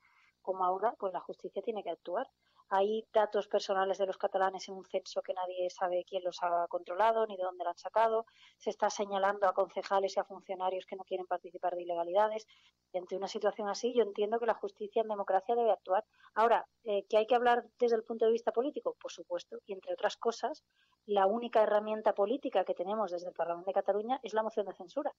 como ahora, pues la justicia tiene que actuar. Hay datos personales de los catalanes en un censo que nadie sabe quién los ha controlado ni de dónde lo han sacado. Se está señalando a concejales y a funcionarios que no quieren participar de ilegalidades. Y ante una situación así, yo entiendo que la justicia en democracia debe actuar. Ahora, ¿que hay que hablar desde el punto de vista político? Por supuesto. Y entre otras cosas, la única herramienta política que tenemos desde el Parlamento de Cataluña es la moción de censura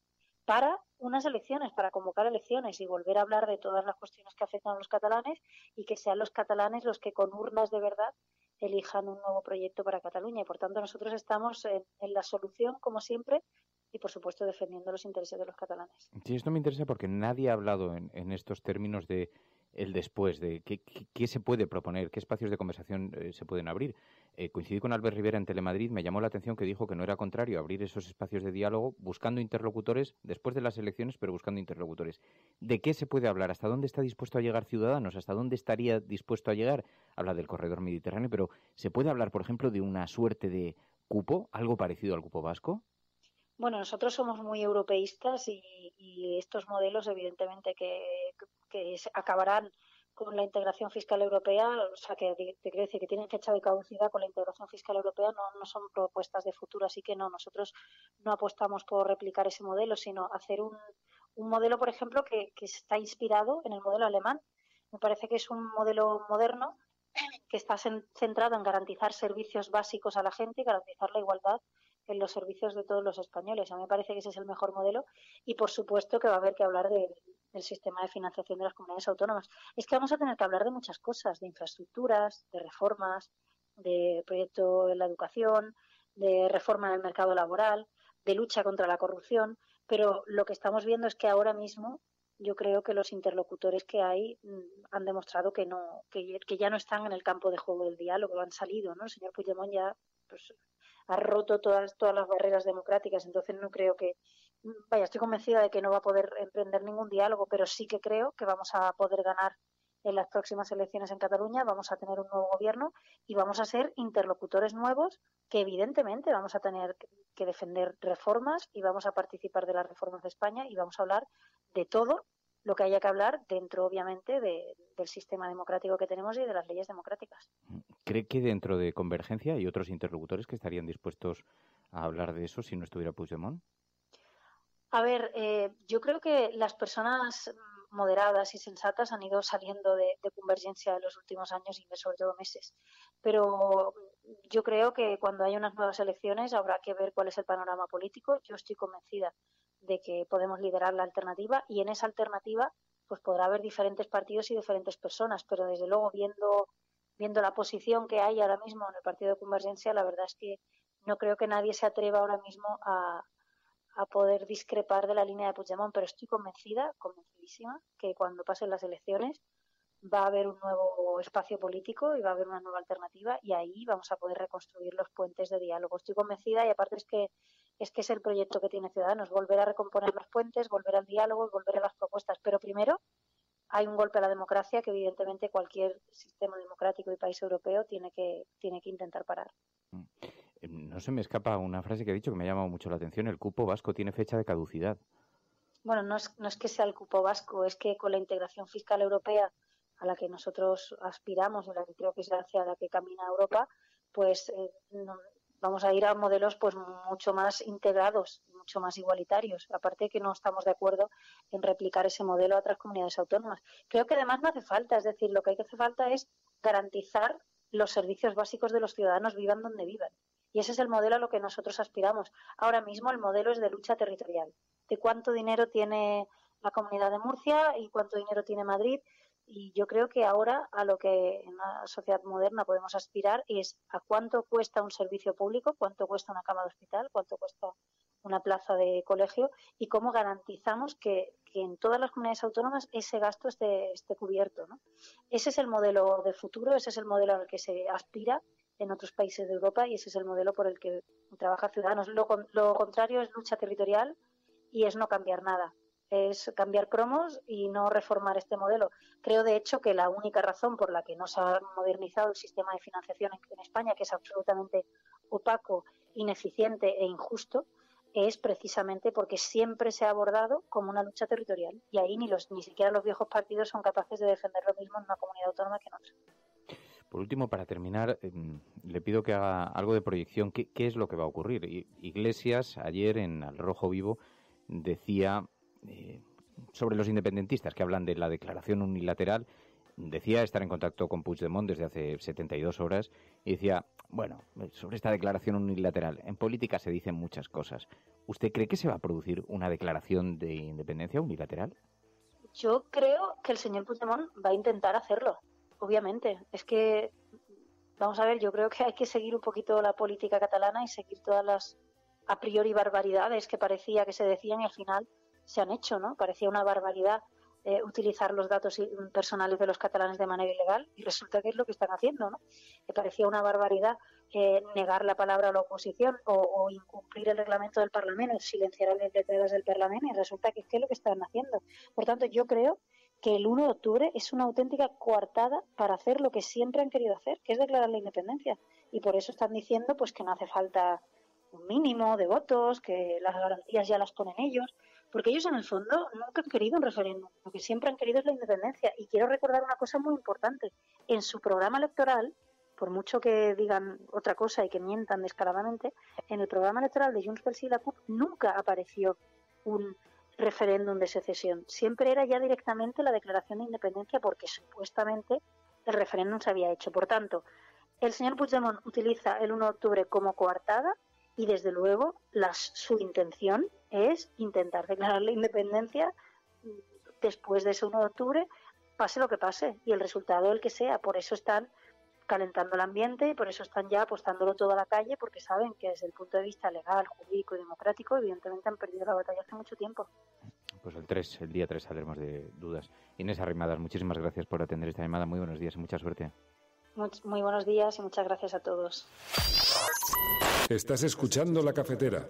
para unas elecciones, para convocar elecciones y volver a hablar de todas las cuestiones que afectan a los catalanes y que sean los catalanes los que con urnas de verdad elijan un nuevo proyecto para Cataluña. Y por tanto nosotros estamos en la solución, como siempre, y por supuesto defendiendo los intereses de los catalanes. Sí, esto me interesa porque nadie ha hablado en estos términos de el después, de qué se puede proponer, qué espacios de conversación se pueden abrir. Coincidí con Albert Rivera en Telemadrid, me llamó la atención que dijo que no era contrario a abrir esos espacios de diálogo buscando interlocutores después de las elecciones, pero buscando interlocutores. ¿De qué se puede hablar? ¿Hasta dónde está dispuesto a llegar Ciudadanos? ¿Hasta dónde estaría dispuesto a llegar? Habla del corredor mediterráneo, pero ¿se puede hablar, por ejemplo, de una suerte de cupo, algo parecido al cupo vasco? Bueno, nosotros somos muy europeístas y estos modelos evidentemente que acabarán con la integración fiscal europea, o sea, que te quiero decir que tienen fecha de caducidad con la integración fiscal europea, no son propuestas de futuro, así que nosotros no apostamos por replicar ese modelo, sino hacer un modelo, por ejemplo, que está inspirado en el modelo alemán. Me parece que es un modelo moderno que está centrado en garantizar servicios básicos a la gente y garantizar la igualdad en los servicios de todos los españoles. A mí me parece que ese es el mejor modelo y, por supuesto, que va a haber que hablar del sistema de financiación de las comunidades autónomas. Es que vamos a tener que hablar de muchas cosas, de infraestructuras, de reformas, de proyecto en la educación, de reforma del mercado laboral, de lucha contra la corrupción, pero lo que estamos viendo es que ahora mismo yo creo que los interlocutores que hay han demostrado que ya no están en el campo de juego del diálogo, han salido, ¿no? El señor Puigdemont ya pues, ha roto todas las barreras democráticas, entonces no creo que... Vaya, estoy convencida de que no va a poder emprender ningún diálogo, pero sí que creo que vamos a poder ganar en las próximas elecciones en Cataluña, vamos a tener un nuevo gobierno y vamos a ser interlocutores nuevos que evidentemente vamos a tener que defender reformas y vamos a participar de las reformas de España y vamos a hablar de todo lo que haya que hablar dentro, obviamente, del sistema democrático que tenemos y de las leyes democráticas. ¿Cree que dentro de Convergencia hay otros interlocutores que estarían dispuestos a hablar de eso si no estuviera Puigdemont? A ver, yo creo que las personas moderadas y sensatas han ido saliendo de Convergencia en los últimos años y sobre todo meses. Pero yo creo que cuando haya unas nuevas elecciones habrá que ver cuál es el panorama político. Yo estoy convencida de que podemos liderar la alternativa y en esa alternativa pues podrá haber diferentes partidos y diferentes personas, pero desde luego viendo la posición que hay ahora mismo en el partido de Convergencia, la verdad es que no creo que nadie se atreva ahora mismo a poder discrepar de la línea de Puigdemont, pero estoy convencidísima que cuando pasen las elecciones va a haber un nuevo espacio político y va a haber una nueva alternativa y ahí vamos a poder reconstruir los puentes de diálogo. Estoy convencida y aparte es que es el proyecto que tiene Ciudadanos, volver a recomponer los puentes, volver al diálogo y volver a las propuestas. Pero primero hay un golpe a la democracia que evidentemente cualquier sistema democrático y país europeo tiene que intentar parar. No se me escapa una frase que ha dicho que me ha llamado mucho la atención. El cupo vasco tiene fecha de caducidad. Bueno, no es que sea el cupo vasco, es que con la integración fiscal europea a la que nosotros aspiramos y la que creo que es hacia la que camina Europa, pues vamos a ir a modelos pues mucho más integrados, mucho más igualitarios. Aparte de que no estamos de acuerdo en replicar ese modelo a otras comunidades autónomas. Creo que además no hace falta, es decir, lo que hay que hacer falta es garantizar los servicios básicos de los ciudadanos vivan donde vivan. Y ese es el modelo a lo que nosotros aspiramos. Ahora mismo el modelo es de lucha territorial, de cuánto dinero tiene la Comunidad de Murcia y cuánto dinero tiene Madrid. Y yo creo que ahora a lo que en una sociedad moderna podemos aspirar es a cuánto cuesta un servicio público, cuánto cuesta una cama de hospital, cuánto cuesta una plaza de colegio y cómo garantizamos que en todas las comunidades autónomas ese gasto esté cubierto, ¿no? Ese es el modelo de futuro, ese es el modelo al que se aspira en otros países de Europa y ese es el modelo por el que trabaja Ciudadanos. Lo contrario es lucha territorial y es no cambiar nada. Es cambiar cromos y no reformar este modelo. Creo, de hecho, que la única razón por la que no se ha modernizado el sistema de financiación en España, que es absolutamente opaco, ineficiente e injusto, es precisamente porque siempre se ha abordado como una lucha territorial. Y ahí ni siquiera los viejos partidos son capaces de defender lo mismo en una comunidad autónoma que en otra. Por último, para terminar, le pido que haga algo de proyección. ¿Qué es lo que va a ocurrir? Iglesias, ayer en Al Rojo Vivo, decía sobre los independentistas que hablan de la declaración unilateral, decía estar en contacto con Puigdemont desde hace 72 horas y decía, bueno, sobre esta declaración unilateral, en política se dicen muchas cosas. ¿Usted cree que se va a producir una declaración de independencia unilateral? Yo creo que el señor Puigdemont va a intentar hacerlo, obviamente. Es que, vamos a ver, yo creo que hay que seguir un poquito la política catalana y seguir todas las a priori barbaridades que parecía que se decían y al final se han hecho, ¿no? Parecía una barbaridad utilizar los datos personales de los catalanes de manera ilegal y resulta que es lo que están haciendo, ¿no? Que parecía una barbaridad negar la palabra a la oposición o incumplir el reglamento del Parlamento, silenciar a las letreras del Parlamento y resulta que es lo que están haciendo. Por tanto, yo creo que el 1 de octubre es una auténtica coartada para hacer lo que siempre han querido hacer, que es declarar la independencia. Y por eso están diciendo pues que no hace falta un mínimo de votos, que las garantías ya las ponen ellos, porque ellos en el fondo nunca han querido un referéndum, lo que siempre han querido es la independencia. Y quiero recordar una cosa muy importante, en su programa electoral, por mucho que digan otra cosa y que mientan descaradamente, en el programa electoral de Junts pel Sí y la CUP nunca apareció un referéndum de secesión, siempre era ya directamente la declaración de independencia porque supuestamente el referéndum se había hecho. Por tanto, el señor Puigdemont utiliza el 1 de octubre como coartada y desde luego su intención es intentar declarar la independencia después de ese 1 de octubre, pase lo que pase, y el resultado el que sea. Por eso están calentando el ambiente y por eso están ya apostándolo todo a la calle, porque saben que desde el punto de vista legal, jurídico y democrático, evidentemente han perdido la batalla hace mucho tiempo. Pues el día 3 saldremos de dudas. Inés Arrimadas, muchísimas gracias por atender esta llamada. Muy buenos días y mucha suerte. Muy buenos días y muchas gracias a todos. Estás escuchando La Cafetera.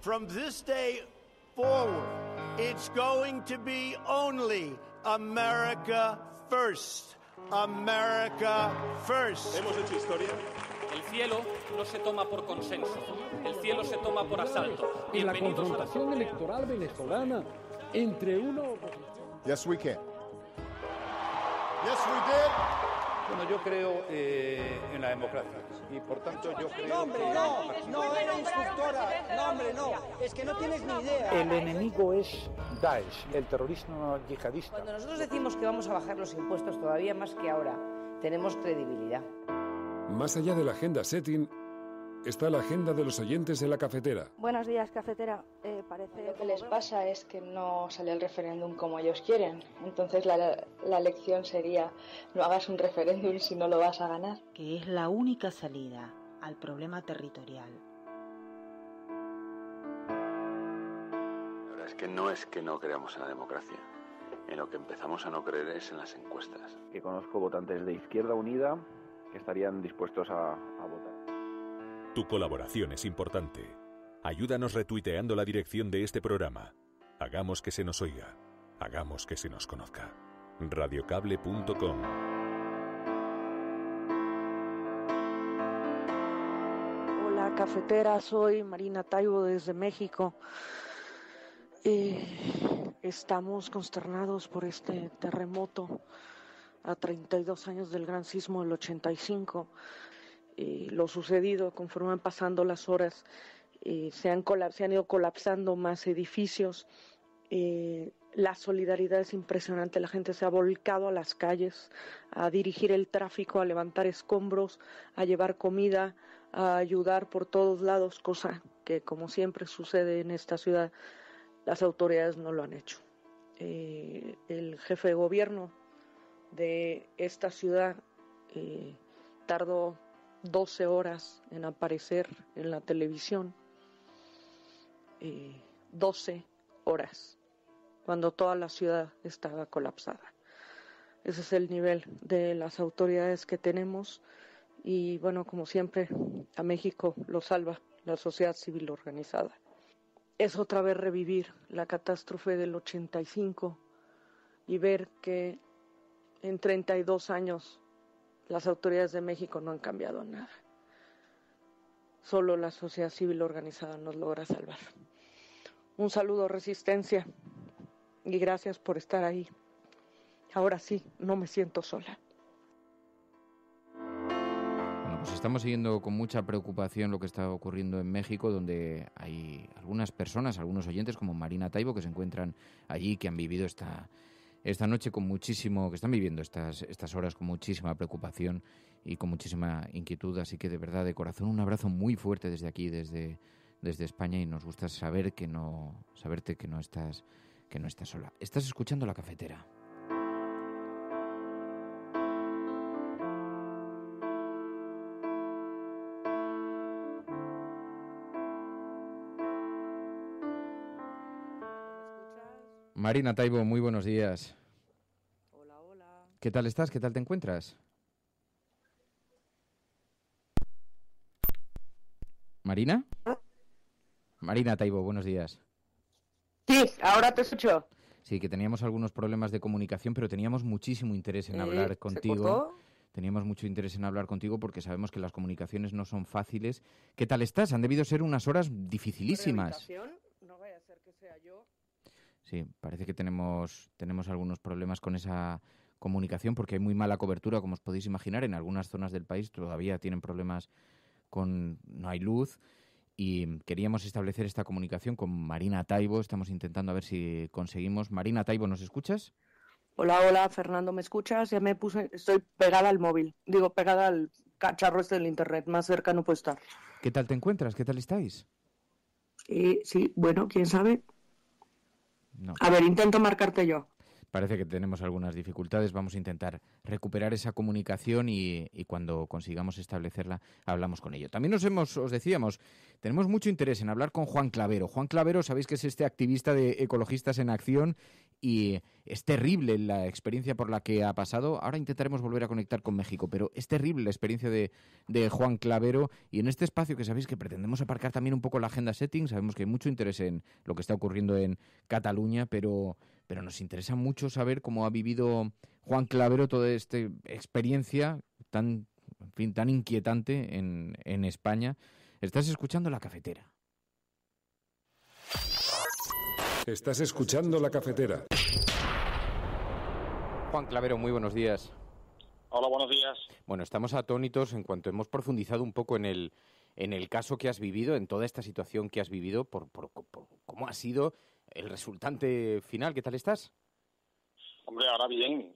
From this day forward, It's going to be only America first. America first. Hemos hecho historia. El cielo no se toma por consenso, el cielo se toma por asalto. En la confrontación electoral venezolana entre uno... Yes, we can. Yes, we did. Bueno, yo creo en la democracia y por tanto yo creo... No, hombre, no era instructora, no, hombre, no, es que no tienes ni idea. El enemigo es Daesh, el terrorismo yihadista. Cuando nosotros decimos que vamos a bajar los impuestos todavía más que ahora, tenemos credibilidad. Más allá de la agenda setting, está la agenda de los oyentes de la cafetera. Buenos días, cafetera. Parece lo que les pasa es que no sale el referéndum como ellos quieren. Entonces la lección sería: no hagas un referéndum si no lo vas a ganar. Que es la única salida al problema territorial. La verdad es que no creamos en la democracia. En lo que empezamos a no creer es en las encuestas. Que conozco votantes de Izquierda Unida que estarían dispuestos a votar. Tu colaboración es importante. Ayúdanos retuiteando la dirección de este programa. Hagamos que se nos oiga. Hagamos que se nos conozca. Radiocable.com. Hola, cafetera, soy Marina Taibo desde México. Estamos consternados por este terremoto a 32 años del gran sismo del 85. Lo sucedido, conforme van pasando las horas, se han ido colapsando más edificios. La solidaridad es impresionante, la gente se ha volcado a las calles a dirigir el tráfico, a levantar escombros, a llevar comida, a ayudar por todos lados, cosa que, como siempre sucede en esta ciudad, las autoridades no lo han hecho. El jefe de gobierno de esta ciudad tardó 12 horas en aparecer en la televisión, 12 horas, cuando toda la ciudad estaba colapsada. Ese es el nivel de las autoridades que tenemos y, bueno, como siempre, a México lo salva la sociedad civil organizada. Es otra vez revivir la catástrofe del 85 y ver que en 32 años las autoridades de México no han cambiado nada. Solo la sociedad civil organizada nos logra salvar. Un saludo, Resistencia, y gracias por estar ahí. Ahora sí, no me siento sola. Bueno, pues estamos siguiendo con mucha preocupación lo que está ocurriendo en México, donde hay algunas personas, algunos oyentes como Marina Taibo, que se encuentran allí, que han vivido esta noche con muchísimo, que están viviendo estas horas con muchísima preocupación y con muchísima inquietud. Así que de verdad, de corazón, un abrazo muy fuerte desde aquí, desde España, y nos gusta saberte que no estás sola. Estás escuchando La Cafetera. Marina Taibo, muy buenos días. Hola, hola. ¿Qué tal estás? ¿Qué tal te encuentras? ¿Marina? Marina Taibo, buenos días. Sí, ahora te escucho. Sí, que teníamos algunos problemas de comunicación, pero teníamos muchísimo interés en hablar contigo. ¿Se cortó? Teníamos mucho interés en hablar contigo porque sabemos que las comunicaciones no son fáciles. ¿Qué tal estás? Han debido ser unas horas dificilísimas. No vaya a ser que sea yo. Sí, parece que tenemos algunos problemas con esa comunicación porque hay muy mala cobertura, como os podéis imaginar. En algunas zonas del país todavía tienen problemas no hay luz, y queríamos establecer esta comunicación con Marina Taibo. Estamos intentando a ver si conseguimos. Marina Taibo, ¿nos escuchas? Hola, Fernando, ¿me escuchas? Ya estoy pegada al móvil, pegada al cacharro del internet, más cerca no puedo estar. ¿Qué tal te encuentras? ¿Qué tal estáis? Sí, bueno, quién sabe. No. A ver, intento marcarte yo. Parece que tenemos algunas dificultades. Vamos a intentar recuperar esa comunicación y cuando consigamos establecerla, hablamos con ello. También os decíamos, tenemos mucho interés en hablar con Juan Clavero. Juan Clavero, sabéis que es este activista de Ecologistas en Acción y es terrible la experiencia por la que ha pasado. Ahora intentaremos volver a conectar con México, pero es terrible la experiencia de Juan Clavero, y en este espacio que sabéis que pretendemos aparcar también un poco la agenda setting, sabemos que hay mucho interés en lo que está ocurriendo en Cataluña, pero nos interesa mucho saber cómo ha vivido Juan Clavero toda esta experiencia tan inquietante en España. Estás escuchando La Cafetera. Estás escuchando La Cafetera. Juan Clavero, muy buenos días. Hola, buenos días. Bueno, estamos atónitos en cuanto hemos profundizado un poco en el caso que has vivido, en toda esta situación que has vivido, por cómo ha sido el resultante final. ¿Qué tal estás? Hombre, ahora bien,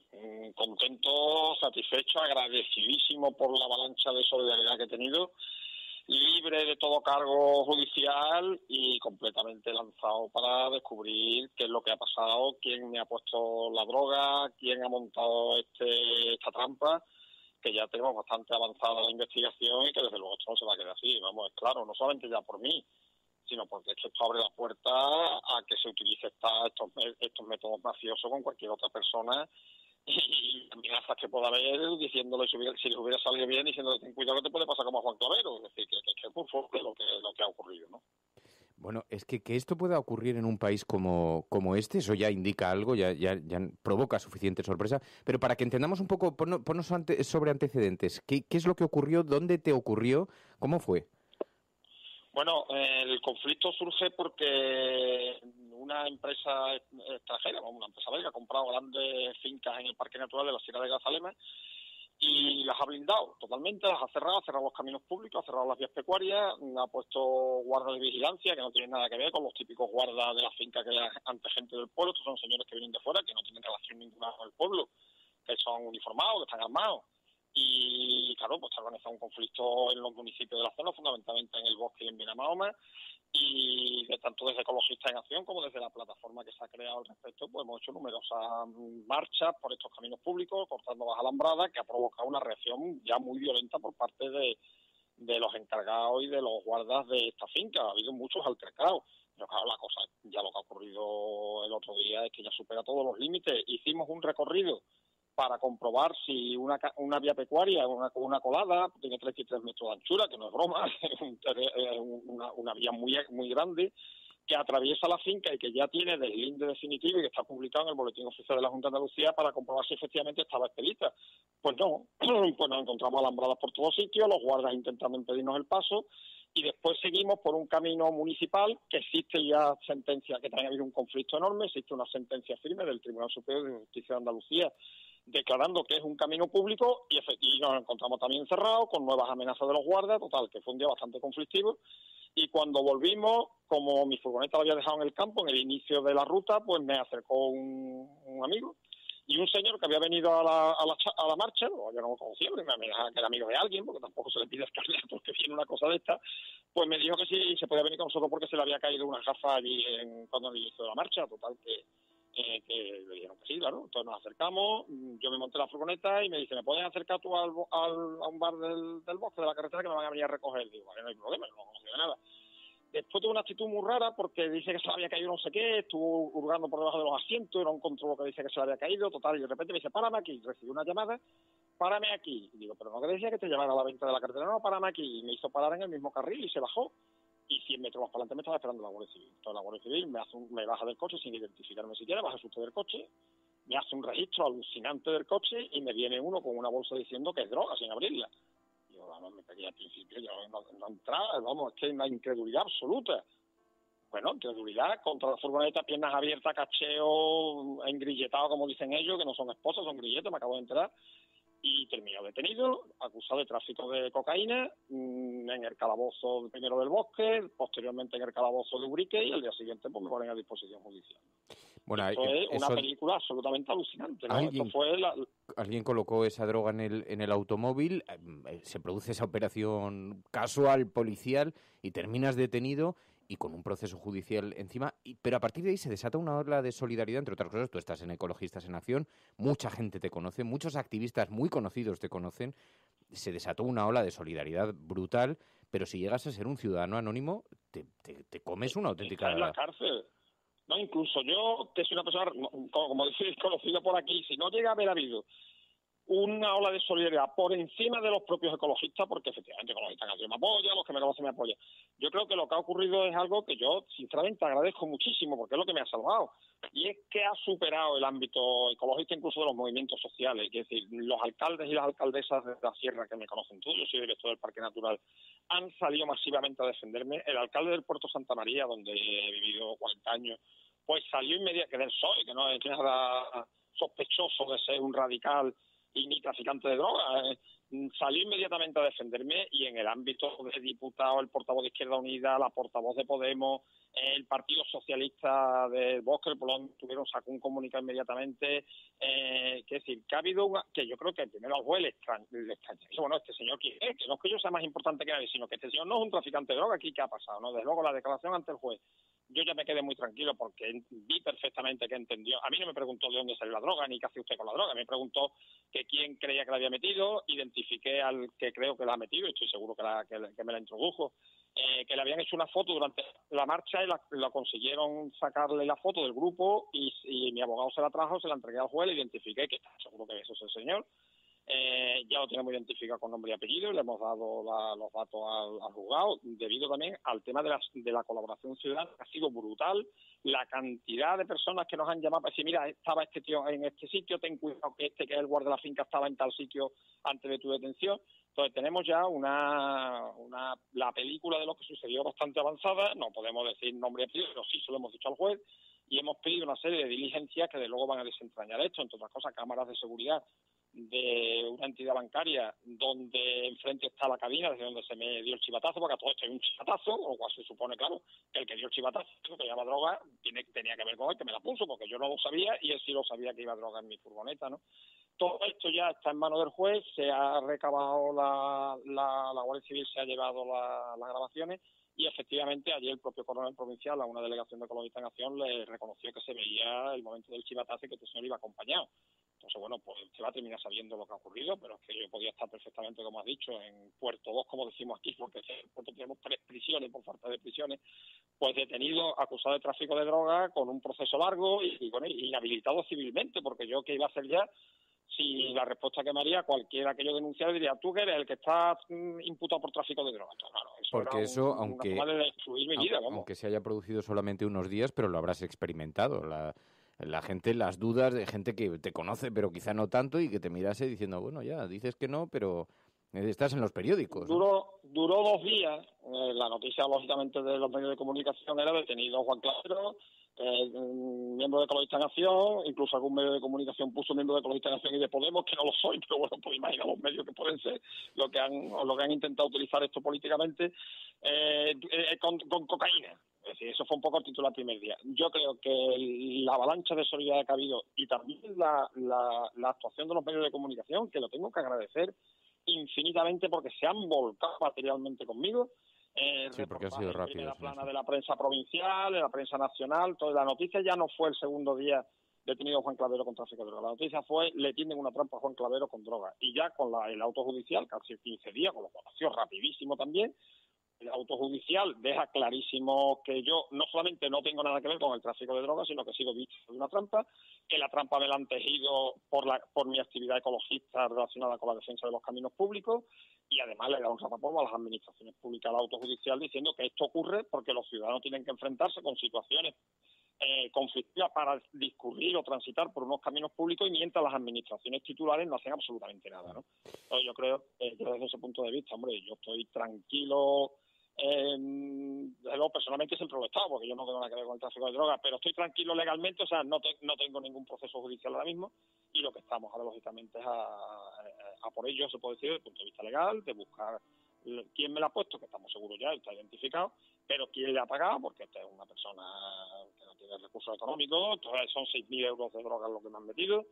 contento, satisfecho, agradecidísimo por la avalancha de solidaridad que he tenido, libre de todo cargo judicial y completamente lanzado para descubrir qué es lo que ha pasado, quién me ha puesto la droga, quién ha montado esta trampa, que ya tenemos bastante avanzada la investigación y que desde luego esto no se va a quedar así. Vamos, es claro, no solamente ya por mí, sino porque esto abre la puerta a que se utilice estos métodos mafiosos con cualquier otra persona y amenazas que pueda haber diciéndole si les hubiera salido bien, diciéndole ten cuidado que te puede pasar como a Juan Clavero. Es decir, que es muy fuerte lo que ha ocurrido, ¿no? Bueno, es que esto pueda ocurrir en un país como este, eso ya indica algo, ya provoca suficiente sorpresa. Pero para que entendamos un poco, ponnos sobre antecedentes. ¿Qué es lo que ocurrió? ¿Dónde te ocurrió? ¿Cómo fue? Bueno, el conflicto surge porque una empresa extranjera, una empresa belga, ha comprado grandes fincas en el Parque Natural de la Sierra de Grazalema y las ha blindado totalmente, las ha cerrado los caminos públicos, ha cerrado las vías pecuarias, ha puesto guardas de vigilancia que no tienen nada que ver con los típicos guardas de la finca que hay ante gente del pueblo. Estos son señores que vienen de fuera, que no tienen relación ninguna con el pueblo, que son uniformados, que están armados. Y claro, pues se ha organizado un conflicto en los municipios de la zona, fundamentalmente en el Bosque y en Benamahoma, y tanto desde Ecologistas en Acción como desde la plataforma que se ha creado al respecto, pues hemos hecho numerosas marchas por estos caminos públicos, cortando las alambradas, que ha provocado una reacción ya muy violenta por parte de los encargados y de los guardas de esta finca. Ha habido muchos altercados, pero claro, la cosa, ya lo que ha ocurrido el otro día es que ya supera todos los límites. Hicimos un recorrido para comprobar si una vía pecuaria, una colada, tiene 33 metros de anchura, que no es broma, es una vía muy grande, que atraviesa la finca y que ya tiene deslinde definitivo y que está publicado en el Boletín Oficial de la Junta de Andalucía para comprobar si efectivamente estaba expedita. Pues no, pues nos encontramos alambradas por todos sitios, los guardas intentando impedirnos el paso, y después seguimos por un camino municipal que existe ya sentencia, que también ha habido un conflicto enorme, existe una sentencia firme del Tribunal Superior de Justicia de Andalucía declarando que es un camino público y nos encontramos también cerrados con nuevas amenazas de los guardas, total, que fue un día bastante conflictivo. Y cuando volvimos, como mi furgoneta la había dejado en el campo, en el inicio de la ruta, pues me acercó un amigo y un señor que había venido a la marcha, yo no lo conocía, porque me dejaba que era amigo de alguien, porque tampoco se le pide escalar porque viene una cosa de esta, pues me dijo que sí se podía venir con nosotros porque se le había caído una gafa allí cuando el inicio de la marcha, total, que le dijeron que sí, claro. Entonces nos acercamos, yo me monté la furgoneta y me dice, ¿me puedes acercar tú a un bar del bosque, de la carretera, que me van a venir a recoger? Digo, vale, no hay problema, no conocía de nada. Después tuvo una actitud muy rara porque dice que se le había caído no sé qué, estuvo hurgando por debajo de los asientos, no encontró lo que dice que se le había caído, total, y de repente me dice, párame aquí. Recibí una llamada, párame aquí. Y digo, pero no que decía que te llevara a la venta de la carretera, no, párame aquí. Y me hizo parar en el mismo carril y se bajó. Y 100 metros más para adelante me estaba esperando la Guardia Civil. Entonces la Guardia Civil me baja del coche sin identificarme siquiera, baja usted del coche, me hace un registro alucinante del coche y me viene uno con una bolsa diciendo que es droga sin abrirla. Yo, vamos, me pedí al principio, yo no entraba, vamos, es que hay una incredulidad absoluta. Bueno, incredulidad contra la furgoneta, piernas abiertas, cacheo, engrilletado, como dicen ellos, que no son esposas, son grilletes, me acabo de enterar. Y terminó detenido, acusado de tráfico de cocaína, en el calabozo primero del Bosque, posteriormente en el calabozo de Ubrique, y al día siguiente pues me ponen a disposición judicial. Bueno, esto es una película absolutamente alucinante, ¿no? Alguien colocó esa droga en el automóvil, se produce esa operación casual, policial, y terminas detenido. y con un proceso judicial encima, pero a partir de ahí se desata una ola de solidaridad, entre otras cosas. Tú estás en Ecologistas en Acción, mucha gente te conoce, muchos activistas muy conocidos te conocen, se desató una ola de solidaridad brutal, pero si llegas a ser un ciudadano anónimo, te comes una auténtica... Está en la cárcel. No, incluso yo, que soy una persona, como decís, conocida por aquí, si no llega a haber habido una ola de solidaridad por encima de los propios ecologistas, porque efectivamente Ecologistas en Acción me apoya, los que me conocen me apoyan. Yo creo que lo que ha ocurrido es algo que yo sinceramente agradezco muchísimo, porque es lo que me ha salvado, y es que ha superado el ámbito ecologista incluso de los movimientos sociales. Es decir, los alcaldes y las alcaldesas de la sierra que me conocen tú, yo soy director del Parque Natural, han salido masivamente a defenderme. El alcalde del Puerto Santa María, donde he vivido 40 años, pues salió inmediatamente, que del PSOE, que no es nada sospechoso de ser un radical y ni traficante de drogas, salió inmediatamente a defenderme, y en el ámbito de diputado, el portavoz de Izquierda Unida, la portavoz de Podemos, el Partido Socialista del Bosque, el Polón, sacó un comunicado inmediatamente, que decir, que ha habido que yo creo que primero al juez le extraña, bueno, este señor quién es, que no es que yo sea más importante que nadie, sino que este señor no es un traficante de droga. Aquí ¿qué ha pasado? ¿No? Desde luego la declaración ante el juez, yo ya me quedé muy tranquilo porque vi perfectamente que entendió. A mí no me preguntó de dónde salió la droga ni qué hace usted con la droga, me preguntó que quién creía que la había metido, identifiqué al que creo que la ha metido, y estoy seguro que me la introdujo, que le habían hecho una foto durante la marcha y la consiguieron sacarle la foto del grupo, y mi abogado se la trajo, se la entregué al juez, le identifiqué, que seguro que eso es el señor. Ya lo tenemos identificado con nombre y apellido, y le hemos dado los datos al juzgado, debido también al tema de la colaboración ciudadana, que ha sido brutal. La cantidad de personas que nos han llamado para decir, mira, estaba este tío en este sitio, ten cuidado que que es el guardia de la finca, estaba en tal sitio antes de tu detención. Entonces tenemos ya la película de lo que sucedió bastante avanzada. No podemos decir nombre y apellido, pero sí se lo hemos dicho al juez, y hemos pedido una serie de diligencias que de luego van a desentrañar esto, entre otras cosas cámaras de seguridad de una entidad bancaria donde enfrente está la cabina desde donde se me dio el chivatazo, porque a todo esto hay un chivatazo, o lo cual se supone, claro, que el que dio el chivatazo, que lleva droga, tenía que ver con el que me la puso, porque yo no lo sabía y él sí lo sabía que iba droga en mi furgoneta, ¿no? Todo esto ya está en manos del juez, se ha recabado la Guardia Civil, se ha llevado las grabaciones, y efectivamente ayer el propio coronel provincial a una delegación de Ecologistas en Acción le reconoció que se veía el momento del chivatazo y que este señor iba acompañado. Entonces, bueno, pues se va a terminar sabiendo lo que ha ocurrido, pero es que yo podía estar perfectamente, como has dicho, en Puerto 2, como decimos aquí, porque en Puerto tenemos 3 prisiones por falta de prisiones, pues detenido, acusado de tráfico de droga, con un proceso largo y bueno, inhabilitado civilmente, porque yo qué iba a hacer ya si la respuesta que me haría cualquiera que yo denunciara diría, tú que eres el que está imputado por tráfico de droga. Entonces, claro, eso porque era eso, una forma de destruir mi vida, vamos. Aunque se haya producido solamente unos días, pero lo habrás experimentado. La gente, las dudas de gente que te conoce, pero quizá no tanto, y que te mirase diciendo, bueno, ya, dices que no, pero estás en los periódicos, ¿no? Duró 2 días. La noticia, lógicamente, de los medios de comunicación era detenido Juan Clavero, miembro de Ecologistas en Acción, incluso algún medio de comunicación puso miembro de Ecologistas en Acción y de Podemos, que no lo soy, pero bueno, pues imagina los medios que pueden ser lo que han intentado utilizar esto políticamente, con cocaína. Es decir, eso fue un poco el titular primer día. Yo creo que la avalancha de solidaridad que ha habido, y también la actuación de los medios de comunicación, que lo tengo que agradecer infinitamente, porque se han volcado materialmente conmigo. Sí, porque ha sido rápido. La plana de la prensa provincial, de la prensa nacional, toda la noticia ya no fue el segundo día detenido Juan Clavero con tráfico de droga. La noticia fue, le tienden una trampa a Juan Clavero con droga. Y ya con el auto judicial, casi 15 días, con lo cual ha sido rapidísimo también. El auto judicial deja clarísimo que yo no solamente no tengo nada que ver con el tráfico de drogas, sino que he sido víctima de una trampa, que la trampa me la han tejido por mi actividad ecologista relacionada con la defensa de los caminos públicos, y además le da un rapapolvo a las administraciones públicas al auto judicial diciendo que esto ocurre porque los ciudadanos tienen que enfrentarse con situaciones conflictivas para discurrir o transitar por unos caminos públicos, y mientras las administraciones titulares no hacen absolutamente nada, ¿no? Entonces yo creo que desde ese punto de vista, hombre, yo estoy tranquilo. Luego, personalmente siempre lo he estado, porque yo no tengo nada que ver con el tráfico de drogas, pero estoy tranquilo legalmente, o sea, no tengo ningún proceso judicial ahora mismo, y lo que estamos ahora, lógicamente, es a por ello, se puede decir, desde el punto de vista legal, de buscar quién me la ha puesto, que estamos seguros ya, está identificado, pero quién le ha pagado, porque esta es una persona que no tiene recursos económicos, entonces son 6.000 euros de drogas lo que me han metido.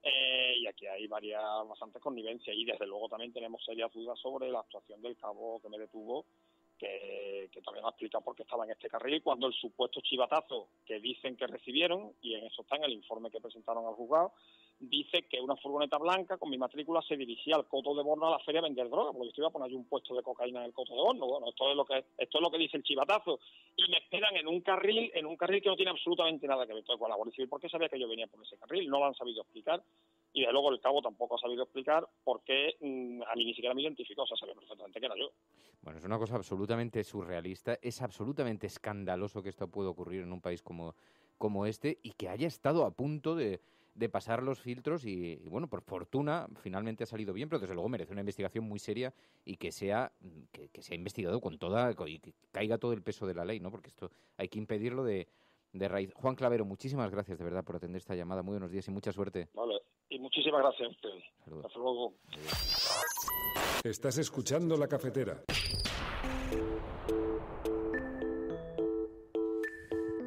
Y aquí hay bastantes connivencias, y desde luego también tenemos serias dudas sobre la actuación del cabo que me detuvo que también ha explicado por qué estaba en este carril, cuando el supuesto chivatazo que dicen que recibieron, y en eso está en el informe que presentaron al juzgado, dice que una furgoneta blanca con mi matrícula se dirigía al Coto de Borno a la feria a vender droga, porque yo iba a poner allí un puesto de cocaína en el Coto de Borno. Bueno, esto es lo que dice el chivatazo, y me esperan en un carril que no tiene absolutamente nada que ver. Entonces, con la Guardia Civil, ¿por qué sabía que yo venía por ese carril? No lo han sabido explicar, y desde luego el cabo tampoco ha sabido explicar por qué a mí ni siquiera me identificó, o sea, sabía perfectamente que era yo. Bueno, es una cosa absolutamente surrealista, es absolutamente escandaloso que esto pueda ocurrir en un país como este, y que haya estado a punto de pasar los filtros y bueno, por fortuna finalmente ha salido bien, pero desde luego merece una investigación muy seria y que sea investigado con y que caiga todo el peso de la ley, ¿no? Porque esto hay que impedirlo de raíz. Juan Clavero, muchísimas gracias de verdad por atender esta llamada. Muy buenos días y mucha suerte. Vale, y muchísimas gracias a ustedes. Saludos. Hasta luego. Estás escuchando La Cafetera.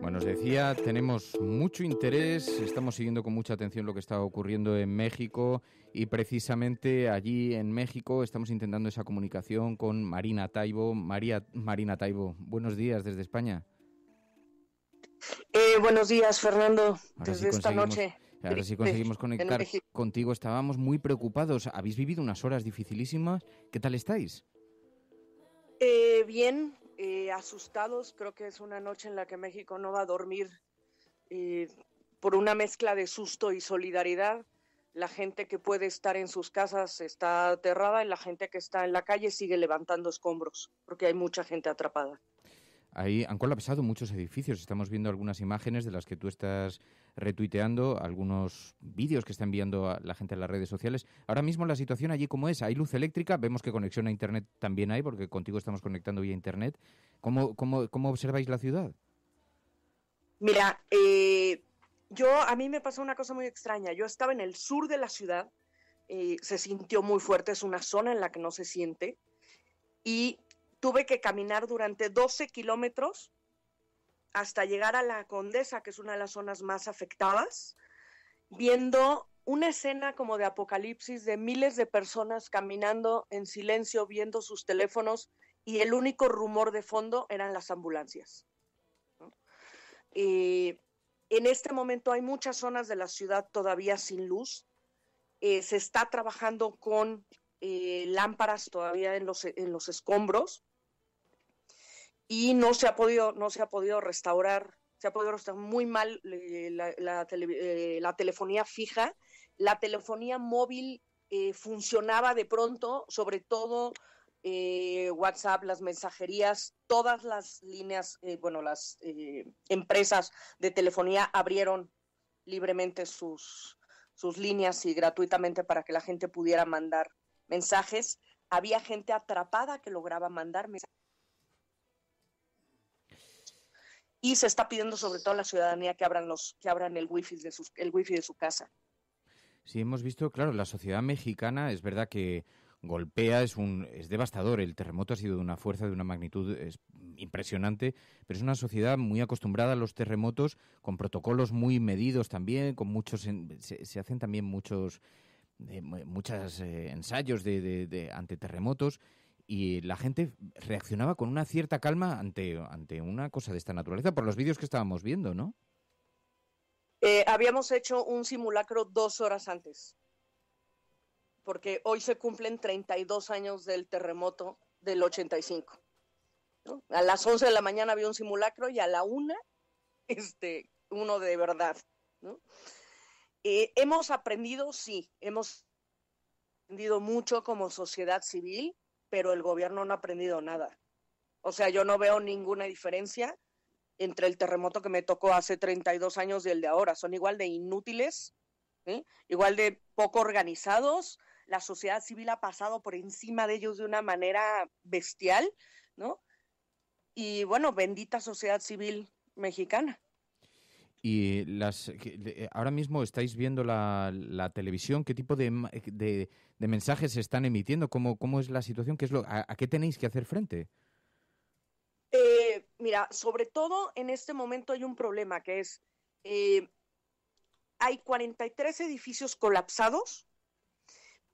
Bueno, os decía, tenemos mucho interés, estamos siguiendo con mucha atención lo que está ocurriendo en México y precisamente allí en México estamos intentando esa comunicación con Marina Taibo. Marina Taibo, buenos días desde España. Buenos días, Fernando, desde esta noche. Ahora sí conseguimos conectar contigo, estábamos muy preocupados. Habéis vivido unas horas dificilísimas. ¿Qué tal estáis? Bien. Asustados, creo que es una noche en la que México no va a dormir por una mezcla de susto y solidaridad. La gente que puede estar en sus casas está aterrada y la gente que está en la calle sigue levantando escombros, porque hay mucha gente atrapada. Ahí han colapsado muchos edificios, estamos viendo algunas imágenes de las que tú estás retuiteando, algunos vídeos que está enviando a la gente en las redes sociales. Ahora mismo la situación allí, ¿cómo es? ¿Hay luz eléctrica? Vemos que conexión a Internet también hay, porque contigo estamos conectando vía Internet. ¿Cómo observáis la ciudad? Mira, a mí me pasó una cosa muy extraña. Yo estaba en el sur de la ciudad, se sintió muy fuerte, es una zona en la que no se siente, y tuve que caminar durante 12 kilómetros hasta llegar a la Condesa, que es una de las zonas más afectadas, viendo una escena como de apocalipsis de miles de personas caminando en silencio, viendo sus teléfonos, y el único rumor de fondo eran las ambulancias, ¿no? En este momento hay muchas zonas de la ciudad todavía sin luz. Se está trabajando con lámparas todavía en los escombros, y no se ha podido restaurar, se ha podido restaurar muy mal la telefonía fija. La telefonía móvil funcionaba de pronto, sobre todo WhatsApp, las mensajerías, todas las líneas, las empresas de telefonía abrieron libremente sus líneas y gratuitamente para que la gente pudiera mandar mensajes. Había gente atrapada que lograba mandar mensajes. Y se está pidiendo sobre todo a la ciudadanía que abran el wifi de su casa. Sí, hemos visto, claro, la sociedad mexicana es verdad que golpea, es devastador. El terremoto ha sido de una fuerza, de una magnitud impresionante, pero es una sociedad muy acostumbrada a los terremotos, con protocolos muy medidos también, con muchos se hacen también muchos ensayos de ante terremotos. Y la gente reaccionaba con una cierta calma ante una cosa de esta naturaleza, por los vídeos que estábamos viendo, ¿no? Habíamos hecho un simulacro 2 horas antes, porque hoy se cumplen 32 años del terremoto del 85, ¿no? A las 11 de la mañana había un simulacro y a la 1, uno de verdad, ¿no? Hemos aprendido mucho como sociedad civil, pero el gobierno no ha aprendido nada. O sea, yo no veo ninguna diferencia entre el terremoto que me tocó hace 32 años y el de ahora. Son igual de inútiles, ¿sí? Igual de poco organizados. La sociedad civil ha pasado por encima de ellos de una manera bestial, ¿no? Y bueno, bendita sociedad civil mexicana. Y ahora mismo estáis viendo la televisión, ¿qué tipo de mensajes se están emitiendo? ¿Cómo es la situación? ¿A qué tenéis que hacer frente? Mira, sobre todo en este momento hay un problema que es, hay 43 edificios colapsados,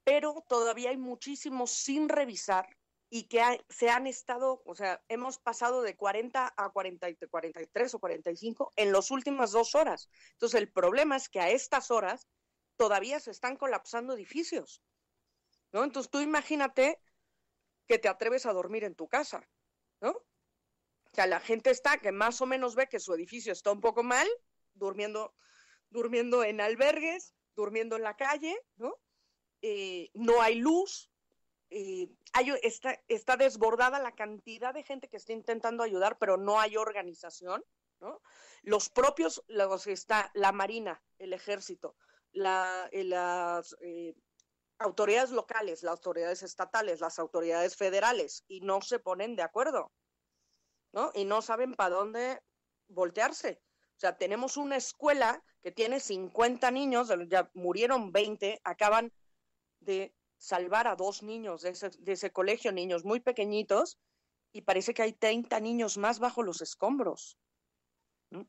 pero todavía hay muchísimos sin revisar, y que se han estado, o sea, hemos pasado de 40 a 40, 43 o 45 en las últimas 2 horas. Entonces, el problema es que a estas horas todavía se están colapsando edificios, ¿no? Entonces, tú imagínate que te atreves a dormir en tu casa, ¿no? O sea, la gente está que más o menos ve que su edificio está un poco mal, durmiendo en albergues, durmiendo en la calle, ¿no? No hay luz, está desbordada la cantidad de gente que está intentando ayudar, pero no hay organización, ¿no? Está la Marina, el Ejército, las autoridades locales, las autoridades estatales, las autoridades federales, y no se ponen de acuerdo, ¿no? Y no saben para dónde voltearse. O sea, tenemos una escuela que tiene 50 niños, ya murieron 20, acaban de salvar a 2 niños de ese colegio, niños muy pequeñitos, y parece que hay 30 niños más bajo los escombros. ¿No?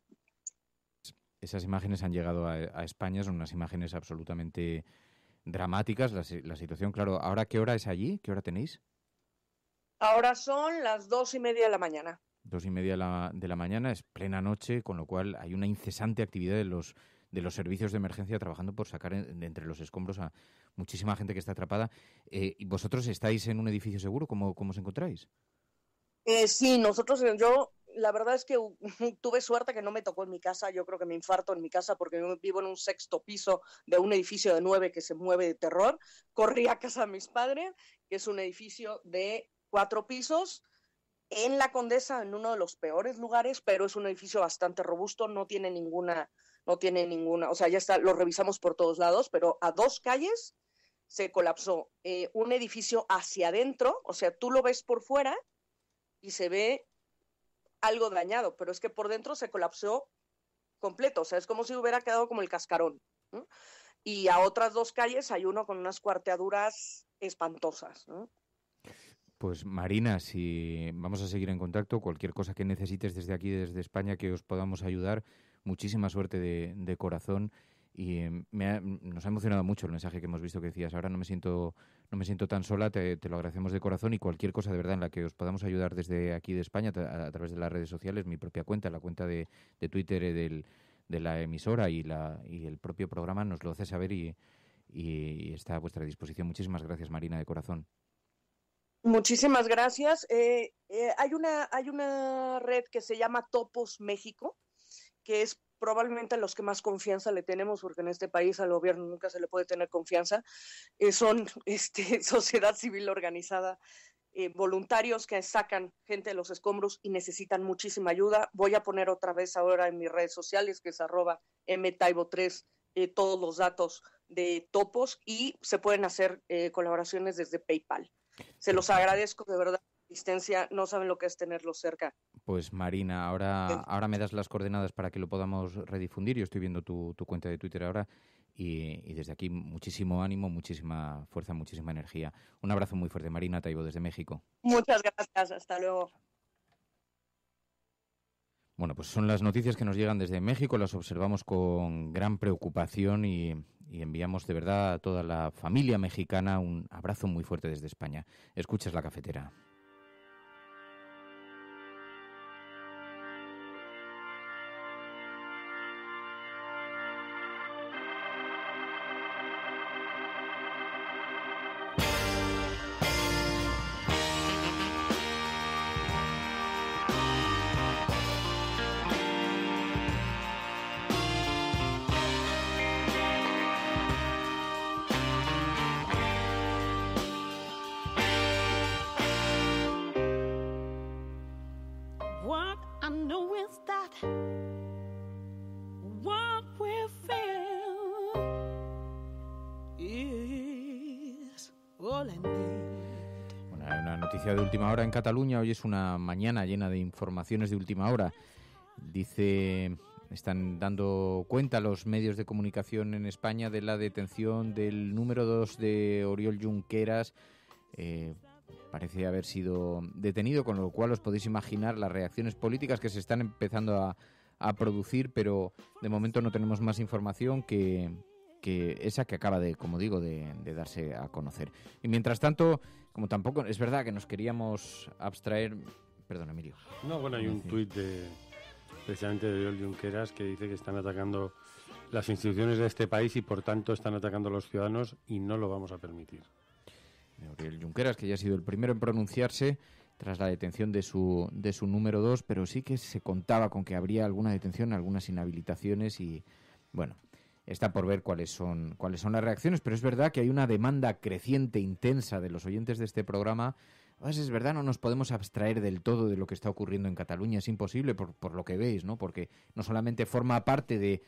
Esas imágenes han llegado a España, son unas imágenes absolutamente dramáticas. La situación, claro. ¿Ahora qué hora es allí? ¿Qué hora tenéis? Ahora son las 2:30 de la mañana. 2:30 de la mañana, es plena noche, con lo cual hay una incesante actividad de los servicios de emergencia trabajando por sacar de entre los escombros a muchísima gente que está atrapada. ¿Y vosotros estáis en un edificio seguro? ¿Cómo os encontráis? Sí, yo la verdad es que tuve suerte que no me tocó en mi casa. Yo creo que me infarto en mi casa porque yo vivo en un 6º piso de un edificio de 9 que se mueve de terror. Corrí a casa de mis padres, que es un edificio de 4 pisos, en La Condesa, en uno de los peores lugares, pero es un edificio bastante robusto, no tiene ninguna, o sea, ya está, lo revisamos por todos lados, pero a 2 calles se colapsó un edificio hacia adentro, o sea, tú lo ves por fuera y se ve algo dañado, pero es que por dentro se colapsó completo, o sea, es como si hubiera quedado como el cascarón, ¿no? Y a otras 2 calles hay uno con unas cuarteaduras espantosas, ¿no? Pues Marina, si vamos a seguir en contacto, cualquier cosa que necesites desde aquí, desde España, que os podamos ayudar, muchísima suerte de corazón. Y nos ha emocionado mucho el mensaje que hemos visto que decías, ahora no me siento tan sola, te lo agradecemos de corazón, y cualquier cosa de verdad en la que os podamos ayudar desde aquí de España a través de las redes sociales, mi propia cuenta, la cuenta de Twitter de la emisora y el propio programa, nos lo hace saber y está a vuestra disposición. Muchísimas gracias, Marina, de corazón. Muchísimas gracias. Hay una red que se llama Topos México, que es probablemente a los que más confianza le tenemos, porque en este país al gobierno nunca se le puede tener confianza. Son sociedad civil organizada, voluntarios que sacan gente de los escombros y necesitan muchísima ayuda. Voy a poner otra vez ahora en mis redes sociales, que es @mtaibo3, todos los datos de Topos, y se pueden hacer colaboraciones desde PayPal. Se los agradezco de verdad la asistencia, no saben lo que es tenerlos cerca. Pues Marina, ahora me das las coordenadas para que lo podamos redifundir. Yo estoy viendo tu cuenta de Twitter ahora y desde aquí muchísimo ánimo, muchísima fuerza, muchísima energía. Un abrazo muy fuerte, Marina Taibo, desde México. Muchas gracias, hasta luego. Bueno, pues son las noticias que nos llegan desde México, las observamos con gran preocupación y enviamos de verdad a toda la familia mexicana un abrazo muy fuerte desde España. Escuchas La Cafetera. De última hora en Cataluña. Hoy es una mañana llena de informaciones de última hora. Están dando cuenta los medios de comunicación en España de la detención del número 2 de Oriol Junqueras. Parece haber sido detenido, con lo cual os podéis imaginar las reacciones políticas que se están empezando a producir, pero de momento no tenemos más información que esa que acaba de, como digo, de darse a conocer. Y mientras tanto, como tampoco es verdad que nos queríamos abstraer... Perdón, Emilio. No, bueno, hay un tuit precisamente de Oriol Junqueras que dice que están atacando las instituciones de este país y por tanto están atacando a los ciudadanos y no lo vamos a permitir. Oriol Junqueras, que ya ha sido el primero en pronunciarse tras la detención de su número 2, pero sí que se contaba con que habría alguna detención, algunas inhabilitaciones y, bueno, está por ver cuáles son las reacciones, pero es verdad que hay una demanda creciente, intensa de los oyentes de este programa. Pues es verdad, no nos podemos abstraer del todo de lo que está ocurriendo en Cataluña, es imposible por lo que veis, ¿no? Porque no solamente forma parte de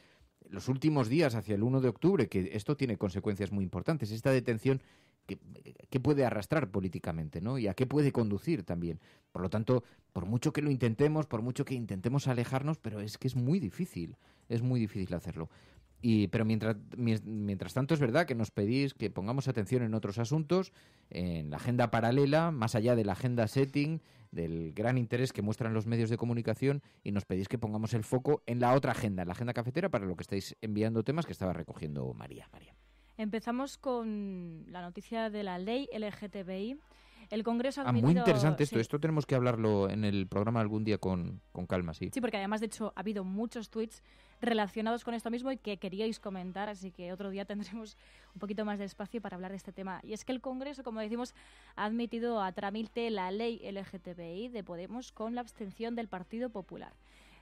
los últimos días hacia el 1 de octubre, que esto tiene consecuencias muy importantes, esta detención que puede arrastrar políticamente, ¿no? Y a qué puede conducir también. Por lo tanto, por mucho que lo intentemos, por mucho que intentemos alejarnos, pero es que es muy difícil hacerlo. Pero mientras tanto es verdad que nos pedís que pongamos atención en otros asuntos, en la agenda paralela, más allá de la agenda setting, del gran interés que muestran los medios de comunicación, y nos pedís que pongamos el foco en la otra agenda, en la agenda cafetera, para lo que estáis enviando temas que estaba recogiendo María. Empezamos con la noticia de la ley LGTBI. El Congreso ha admitido... muy interesante esto. Sí. Esto tenemos que hablarlo en el programa algún día con calma, sí. Sí, porque además, de hecho, ha habido muchos tweets relacionados con esto mismo y que queríais comentar, así que otro día tendremos un poquito más de espacio para hablar de este tema. Y es que el Congreso, como decimos, ha admitido a trámite la ley LGTBI de Podemos con la abstención del Partido Popular.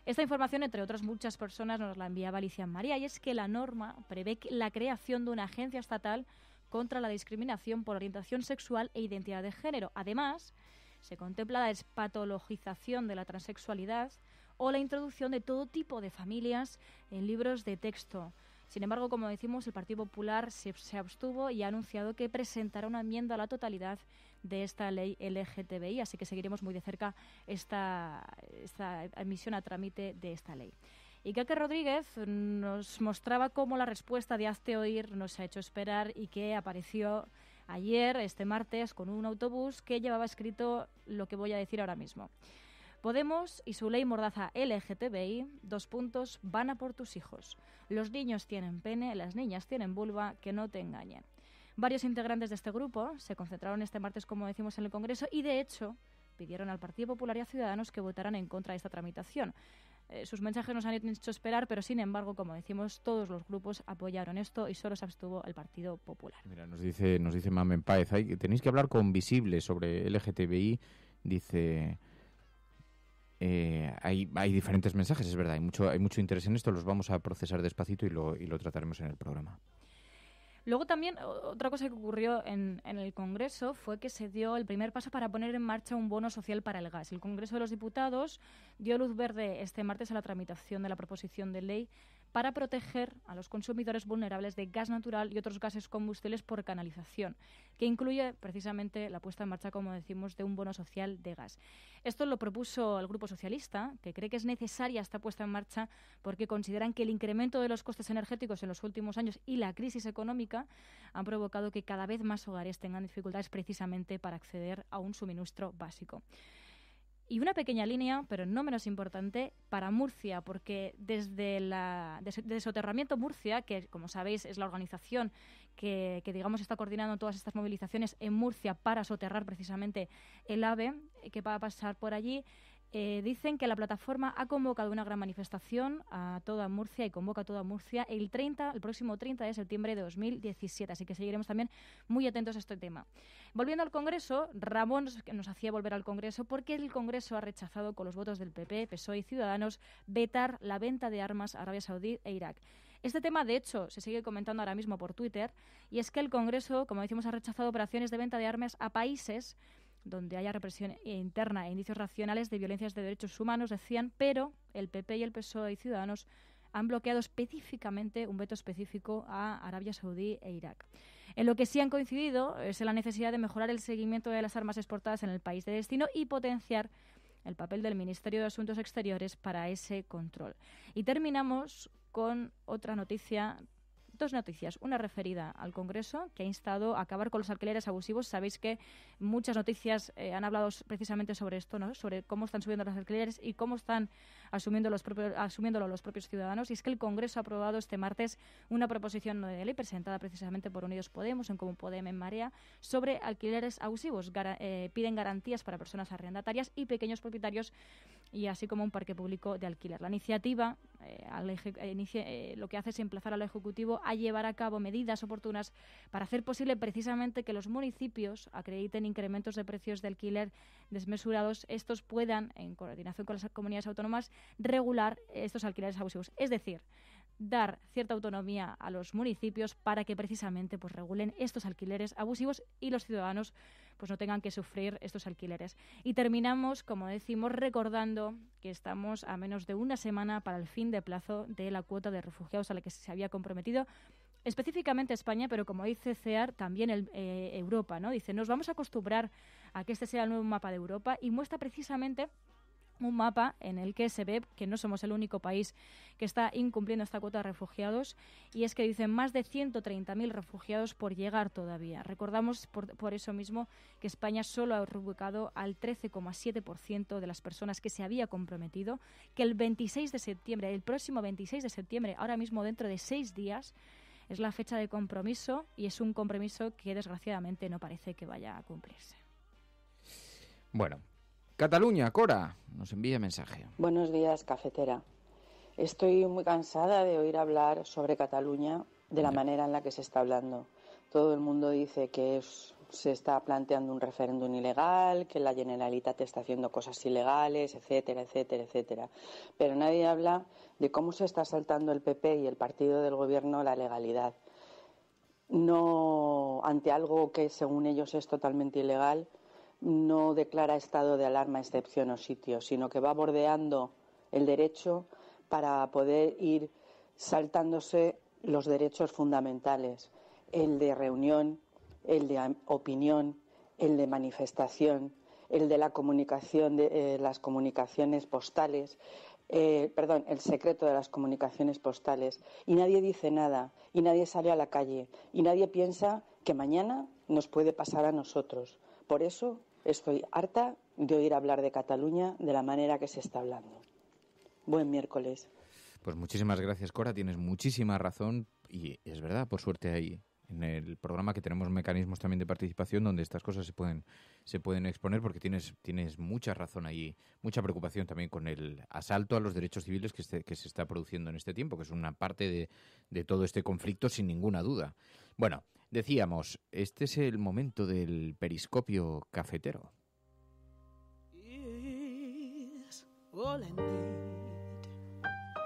Esta información, entre otras muchas personas, nos la enviaba Alicia María, y es que la norma prevé la creación de una agencia estatal contra la discriminación por orientación sexual e identidad de género. Además, se contempla la despatologización de la transexualidad o la introducción de todo tipo de familias en libros de texto. Sin embargo, como decimos, el Partido Popular se abstuvo y ha anunciado que presentará una enmienda a la totalidad de esta ley LGTBI, así que seguiremos muy de cerca esta admisión a trámite de esta ley. Iker Rodríguez nos mostraba cómo la respuesta de Hazte Oír nos ha hecho esperar y que apareció ayer, este martes, con un autobús que llevaba escrito lo que voy a decir ahora mismo. Podemos y su ley mordaza LGTBI, van a por tus hijos. Los niños tienen pene, las niñas tienen vulva, que no te engañen. Varios integrantes de este grupo se concentraron este martes, como decimos, en el Congreso y, de hecho, pidieron al Partido Popular y a Ciudadanos que votaran en contra de esta tramitación. Sus mensajes nos han hecho esperar, pero sin embargo, como decimos, todos los grupos apoyaron esto y solo se abstuvo el Partido Popular. Mira, nos dice Mamen Páez, tenéis que hablar con Visible sobre LGTBI, dice... hay diferentes mensajes, es verdad, hay mucho interés en esto, los vamos a procesar despacito y lo trataremos en el programa. Luego también otra cosa que ocurrió en el Congreso fue que se dio el primer paso para poner en marcha un bono social para el gas. El Congreso de los Diputados dio luz verde este martes a la tramitación de la proposición de ley para proteger a los consumidores vulnerables de gas natural y otros gases combustibles por canalización, que incluye precisamente la puesta en marcha, como decimos, de un bono social de gas. Esto lo propuso el Grupo Socialista, que cree que es necesaria esta puesta en marcha porque consideran que el incremento de los costes energéticos en los últimos años y la crisis económica han provocado que cada vez más hogares tengan dificultades precisamente para acceder a un suministro básico. Y una pequeña línea, pero no menos importante, para Murcia, porque desde Soterramiento Murcia, que como sabéis es la organización que digamos está coordinando todas estas movilizaciones en Murcia para soterrar precisamente el AVE que va a pasar por allí, dicen que la plataforma ha convocado una gran manifestación a toda Murcia y convoca a toda Murcia el próximo 30 de septiembre de 2017, así que seguiremos también muy atentos a este tema. Volviendo al Congreso, Ramón nos hacía volver al Congreso porque el Congreso ha rechazado con los votos del PP, PSOE y Ciudadanos vetar la venta de armas a Arabia Saudí e Irak. Este tema, de hecho, se sigue comentando ahora mismo por Twitter, y es que el Congreso, como decimos, ha rechazado operaciones de venta de armas a países donde haya represión interna e indicios racionales de violencias de derechos humanos, decían, pero el PP y el PSOE y Ciudadanos han bloqueado específicamente un veto específico a Arabia Saudí e Irak. En lo que sí han coincidido es en la necesidad de mejorar el seguimiento de las armas exportadas en el país de destino y potenciar el papel del Ministerio de Asuntos Exteriores para ese control. Y terminamos con otra noticia Dos noticias. Una referida al Congreso, que ha instado a acabar con los alquileres abusivos. Sabéis que muchas noticias han hablado precisamente sobre esto, ¿no? Sobre cómo están subiendo los alquileres y cómo están asumiéndolo los propios ciudadanos. Y es que el Congreso ha aprobado este martes una proposición de ley presentada precisamente por Unidos Podemos, en Común Podem, en Marea, sobre alquileres abusivos. Piden garantías para personas arrendatarias y pequeños propietarios, y así como un parque público de alquiler. La iniciativa lo que hace es emplazar al Ejecutivo a llevar a cabo medidas oportunas para hacer posible precisamente que los municipios acrediten incrementos de precios de alquiler desmesurados. Estos puedan, en coordinación con las comunidades autónomas, regular estos alquileres abusivos. Es decir, dar cierta autonomía a los municipios para que precisamente pues regulen estos alquileres abusivos y los ciudadanos pues no tengan que sufrir estos alquileres. Y terminamos, como decimos, recordando que estamos a menos de una semana para el fin de plazo de la cuota de refugiados a la que se había comprometido específicamente España, pero como dice CEAR, también Europa, ¿no? Dice, nos vamos a acostumbrar a que este sea el nuevo mapa de Europa, y muestra precisamente un mapa en el que se ve que no somos el único país que está incumpliendo esta cuota de refugiados, y es que dicen más de 130.000 refugiados por llegar todavía. Recordamos por eso mismo que España solo ha reubicado al 13,7% de las personas que se había comprometido, que el próximo 26 de septiembre, ahora mismo dentro de 6 días, es la fecha de compromiso, y es un compromiso que desgraciadamente no parece que vaya a cumplirse. Bueno, Cataluña, Cora, nos envía mensaje. Buenos días, cafetera. Estoy muy cansada de oír hablar sobre Cataluña de la manera en la que se está hablando. Todo el mundo dice que se está planteando un referéndum ilegal, que la Generalitat está haciendo cosas ilegales, etcétera, etcétera, etcétera. Pero nadie habla de cómo se está saltando el PP y el partido del gobierno la legalidad. No, ante algo que según ellos es totalmente ilegal, no declara estado de alarma, excepción o sitio, sino que va bordeando el derecho para poder ir saltándose los derechos fundamentales, el de reunión, el de opinión, el de manifestación, el de la comunicación, de las comunicaciones postales, el secreto de las comunicaciones postales. Y nadie dice nada, y nadie sale a la calle, y nadie piensa que mañana nos puede pasar a nosotros. Por eso estoy harta de oír hablar de Cataluña de la manera que se está hablando. Buen miércoles. Pues muchísimas gracias, Cora. Tienes muchísima razón, y es verdad, por suerte ahí en el programa que tenemos mecanismos también de participación donde estas cosas se pueden exponer, porque tienes mucha razón ahí, mucha preocupación también con el asalto a los derechos civiles que se está produciendo en este tiempo, que es una parte de todo este conflicto sin ninguna duda. Bueno, decíamos, este es el momento del periscopio cafetero.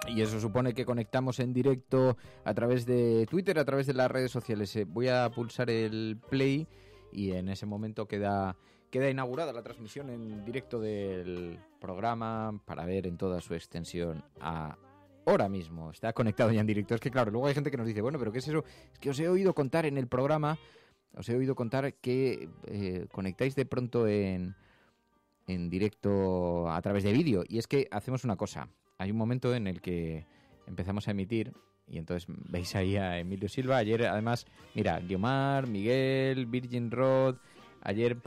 Y eso supone que conectamos en directo a través de Twitter, a través de las redes sociales. Voy a pulsar el play y en ese momento queda inaugurada la transmisión en directo del programa para ver en toda su extensión ahora mismo. Está conectado ya en directo. Es que claro, luego hay gente que nos dice, bueno, pero ¿qué es eso? Es que os he oído contar en el programa, que conectáis de pronto en directo a través de vídeo. Y es que hacemos una cosa. Hay un momento en el que empezamos a emitir y entonces veis ahí a Emilio Silva. Ayer, además, mira, Guiomar, Miguel, Virgin Rod, ayer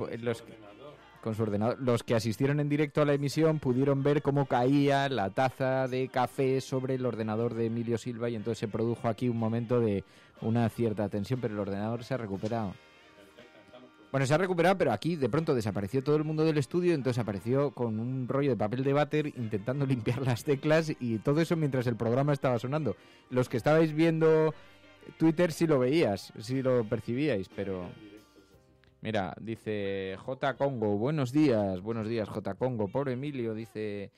con su ordenador. Los que asistieron en directo a la emisión pudieron ver cómo caía la taza de café sobre el ordenador de Emilio Silva y entonces se produjo aquí un momento de una cierta tensión, pero el ordenador se ha recuperado. Bueno, se ha recuperado, pero aquí de pronto desapareció todo el mundo del estudio, entonces apareció con un rollo de papel de váter intentando limpiar las teclas y todo eso mientras el programa estaba sonando. Los que estabais viendo Twitter sí lo veíais, sí lo percibíais, pero... Mira, dice J. Congo, buenos días J. Congo, por Emilio, dice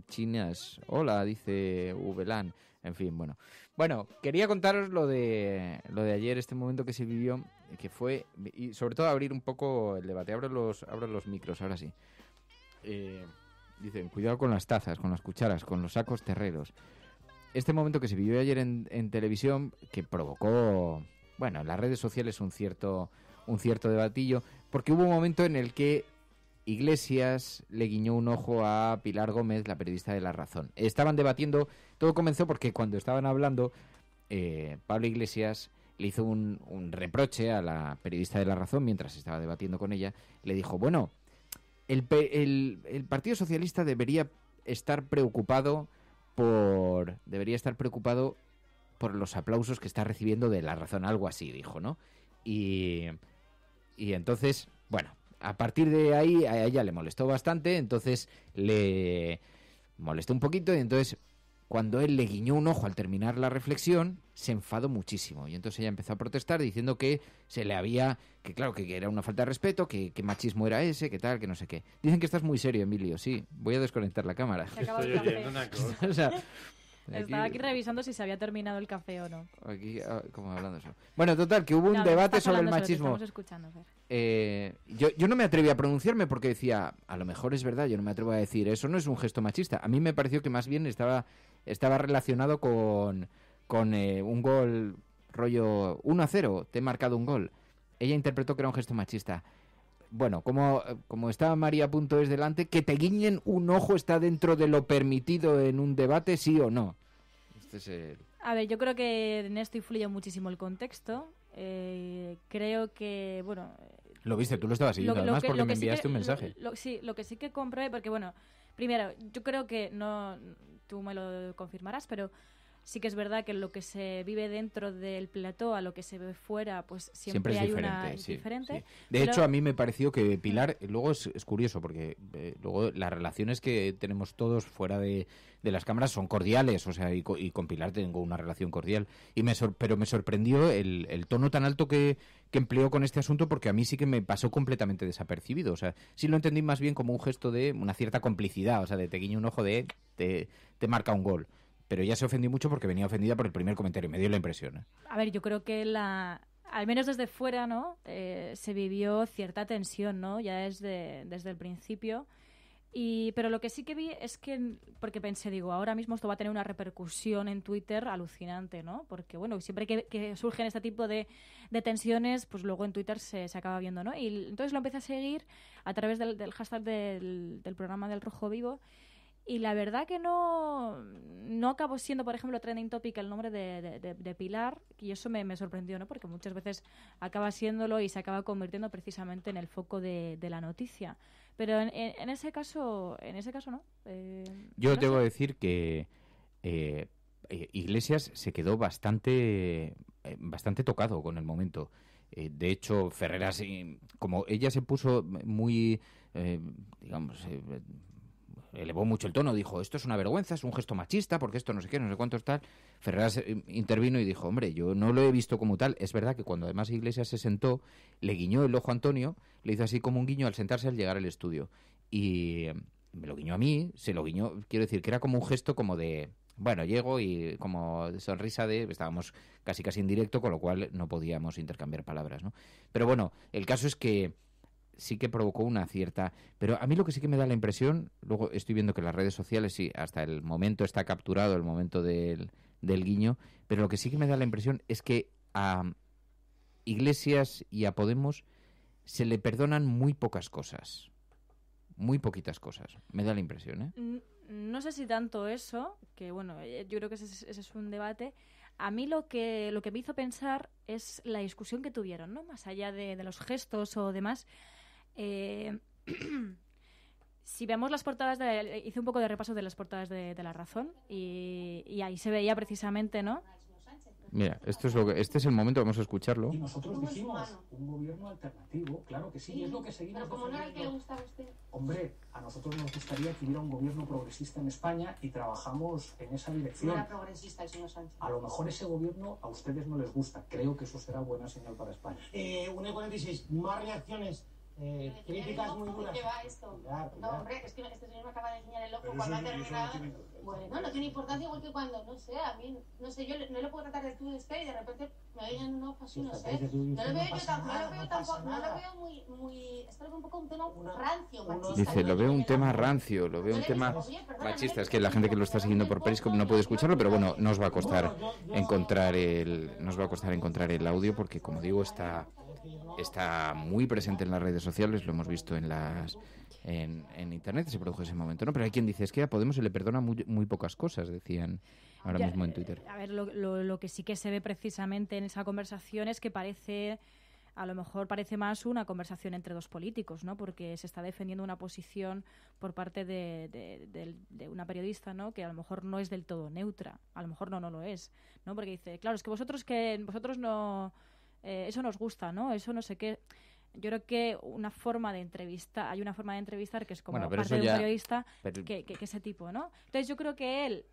Chinas, hola, dice Ubelán, en fin, bueno. Bueno, quería contaros lo de ayer, este momento que se vivió, que fue, y sobre todo abrir un poco el debate. Abro los micros, ahora sí. Dicen, cuidado con las tazas, con las cucharas, con los sacos terreros. Este momento que se vivió ayer en televisión, que provocó, bueno, en las redes sociales un cierto debatillo, porque hubo un momento en el que Iglesias le guiñó un ojo a Pilar Gómez, la periodista de La Razón. Estaban debatiendo, todo comenzó porque cuando estaban hablando, Pablo Iglesias le hizo un reproche a la periodista de La Razón mientras estaba debatiendo con ella. Le dijo, bueno, el Partido Socialista debería estar preocupado por los aplausos que está recibiendo de La Razón, algo así, dijo, ¿no? Y entonces, bueno, a partir de ahí a ella le molestó bastante, entonces le molestó un poquito y entonces cuando él le guiñó un ojo al terminar la reflexión, se enfadó muchísimo. Y entonces ella empezó a protestar diciendo que que claro, que era una falta de respeto, que machismo era ese, que tal, que no sé qué. Dicen que estás muy serio, Emilio. Sí, voy a desconectar la cámara. Estoy oyendo una cosa. O sea, estaba aquí revisando si se había terminado el café o no. Aquí, ¿cómo hablando eso? Bueno, total, que hubo un debate sobre el machismo. Estamos escuchando, Fer. Yo no me atreví a pronunciarme porque decía, a lo mejor es verdad, yo no me atrevo a decir, eso no es un gesto machista. A mí me pareció que más bien estaba relacionado con un gol rollo 1-0, te he marcado un gol. Ella interpretó que era un gesto machista. Bueno, como está María.es delante, que te guiñen un ojo está dentro de lo permitido en un debate, sí o no. A ver, yo creo que en esto influye muchísimo el contexto. Creo que, bueno... Lo viste, tú lo estabas siguiendo, además, porque me enviaste un mensaje. Lo que sí que compré, porque, bueno, primero, yo creo que no... Tú me lo confirmarás, pero sí que es verdad que lo que se vive dentro del plató a lo que se ve fuera, pues siempre hay diferente. Sí. De hecho, a mí me pareció que Pilar, luego es curioso, porque luego las relaciones que tenemos todos fuera de las cámaras son cordiales, o sea, y con Pilar tengo una relación cordial. Pero me sorprendió el tono tan alto que empleó con este asunto, porque a mí sí que me pasó completamente desapercibido. O sea, sí lo entendí más bien como un gesto de una cierta complicidad, o sea, de te guiño un ojo de te marca un gol. Pero ella se ofendió mucho porque venía ofendida por el primer comentario, me dio la impresión. A ver, yo creo que al menos desde fuera, ¿no? Se vivió cierta tensión, ¿no? Ya desde el principio. Pero lo que sí que vi es que, porque pensé, digo, ahora mismo esto va a tener una repercusión en Twitter alucinante, ¿no? Porque, bueno, siempre que surgen este tipo de tensiones, pues luego en Twitter se acaba viendo, ¿no? Y entonces lo empecé a seguir a través del hashtag del programa del Rojo Vivo. Y la verdad que no acabó siendo, por ejemplo, trending topic el nombre de Pilar, y eso me sorprendió, ¿no? Porque muchas veces acaba siéndolo y se acaba convirtiendo precisamente en el foco de la noticia. Pero en ese caso no. Yo debo decir que Iglesias se quedó bastante tocado con el momento. De hecho, Ferreras, como ella se puso muy, elevó mucho el tono, dijo, esto es una vergüenza, es un gesto machista, porque esto no sé qué, no sé cuánto es tal. Ferreras intervino y dijo, hombre, yo no lo he visto como tal. Es verdad que cuando además Iglesias se sentó, le guiñó el ojo a Antonio, le hizo así como un guiño al sentarse al llegar al estudio. Y me lo guiñó a mí, se lo guiñó, quiero decir, que era como un gesto como de, bueno, llego y como de sonrisa estábamos casi en directo, con lo cual no podíamos intercambiar palabras, ¿no? Pero bueno, el caso es que sí que provocó una cierta... Pero a mí lo que sí que me da la impresión, luego estoy viendo que las redes sociales, sí, hasta el momento está capturado el momento del guiño, pero lo que sí que me da la impresión es que a Iglesias y a Podemos se le perdonan muy pocas cosas. Muy poquitas cosas. Me da la impresión, ¿eh? No sé si tanto eso, que bueno, yo creo que ese es un debate. A mí lo que me hizo pensar es la discusión que tuvieron, ¿no? Más allá de los gestos o demás. Si vemos las portadas, hice un poco de repaso de las portadas de La Razón y ahí se veía precisamente, ¿no? Mira, este es el momento, vamos a escucharlo. Y nosotros dijimos un gobierno alternativo, claro que sí, y es lo que seguimos. Pero como no era el que le gusta a usted. Hombre, a nosotros nos gustaría que hubiera un gobierno progresista en España y trabajamos en esa dirección. No era progresista el señor Sánchez. A lo mejor ese gobierno a ustedes no les gusta. Creo que eso será buena señal para España. 1:46, más reacciones. Críticas muy duras. ¿Qué va esto? No, hombre, es que este señor me acaba de guiñar el ojo cuando ha terminado. Bueno, no tiene importancia igual que cuando, no sé, a mí, no sé, yo no le puedo tratar de tú de usted y de repente me guiñan un ojo así, no sé. No lo veo yo tampoco, no lo veo muy, esto es un poco un tema rancio, machista. Dice, lo veo un tema rancio, lo veo un tema machista. Es que la gente que lo está siguiendo por Periscope no puede escucharlo, pero bueno, nos va a costar encontrar el audio porque, como digo, está está muy presente en las redes sociales, lo hemos visto en Internet, se produjo ese momento, ¿no? Pero hay quien dice, es que a Podemos se le perdona muy pocas cosas, decían ahora mismo en Twitter. A ver, lo que sí que se ve precisamente en esa conversación es que a lo mejor parece más una conversación entre dos políticos, ¿no? Porque se está defendiendo una posición por parte de una periodista, ¿no? Que a lo mejor no es del todo neutra, a lo mejor no lo es, ¿no? Porque dice, claro, es que vosotros no, eso nos gusta, ¿no? Eso no sé qué. Yo creo que hay una forma de entrevistar que es como parte de un periodista, que ese tipo, ¿no? Entonces yo creo que él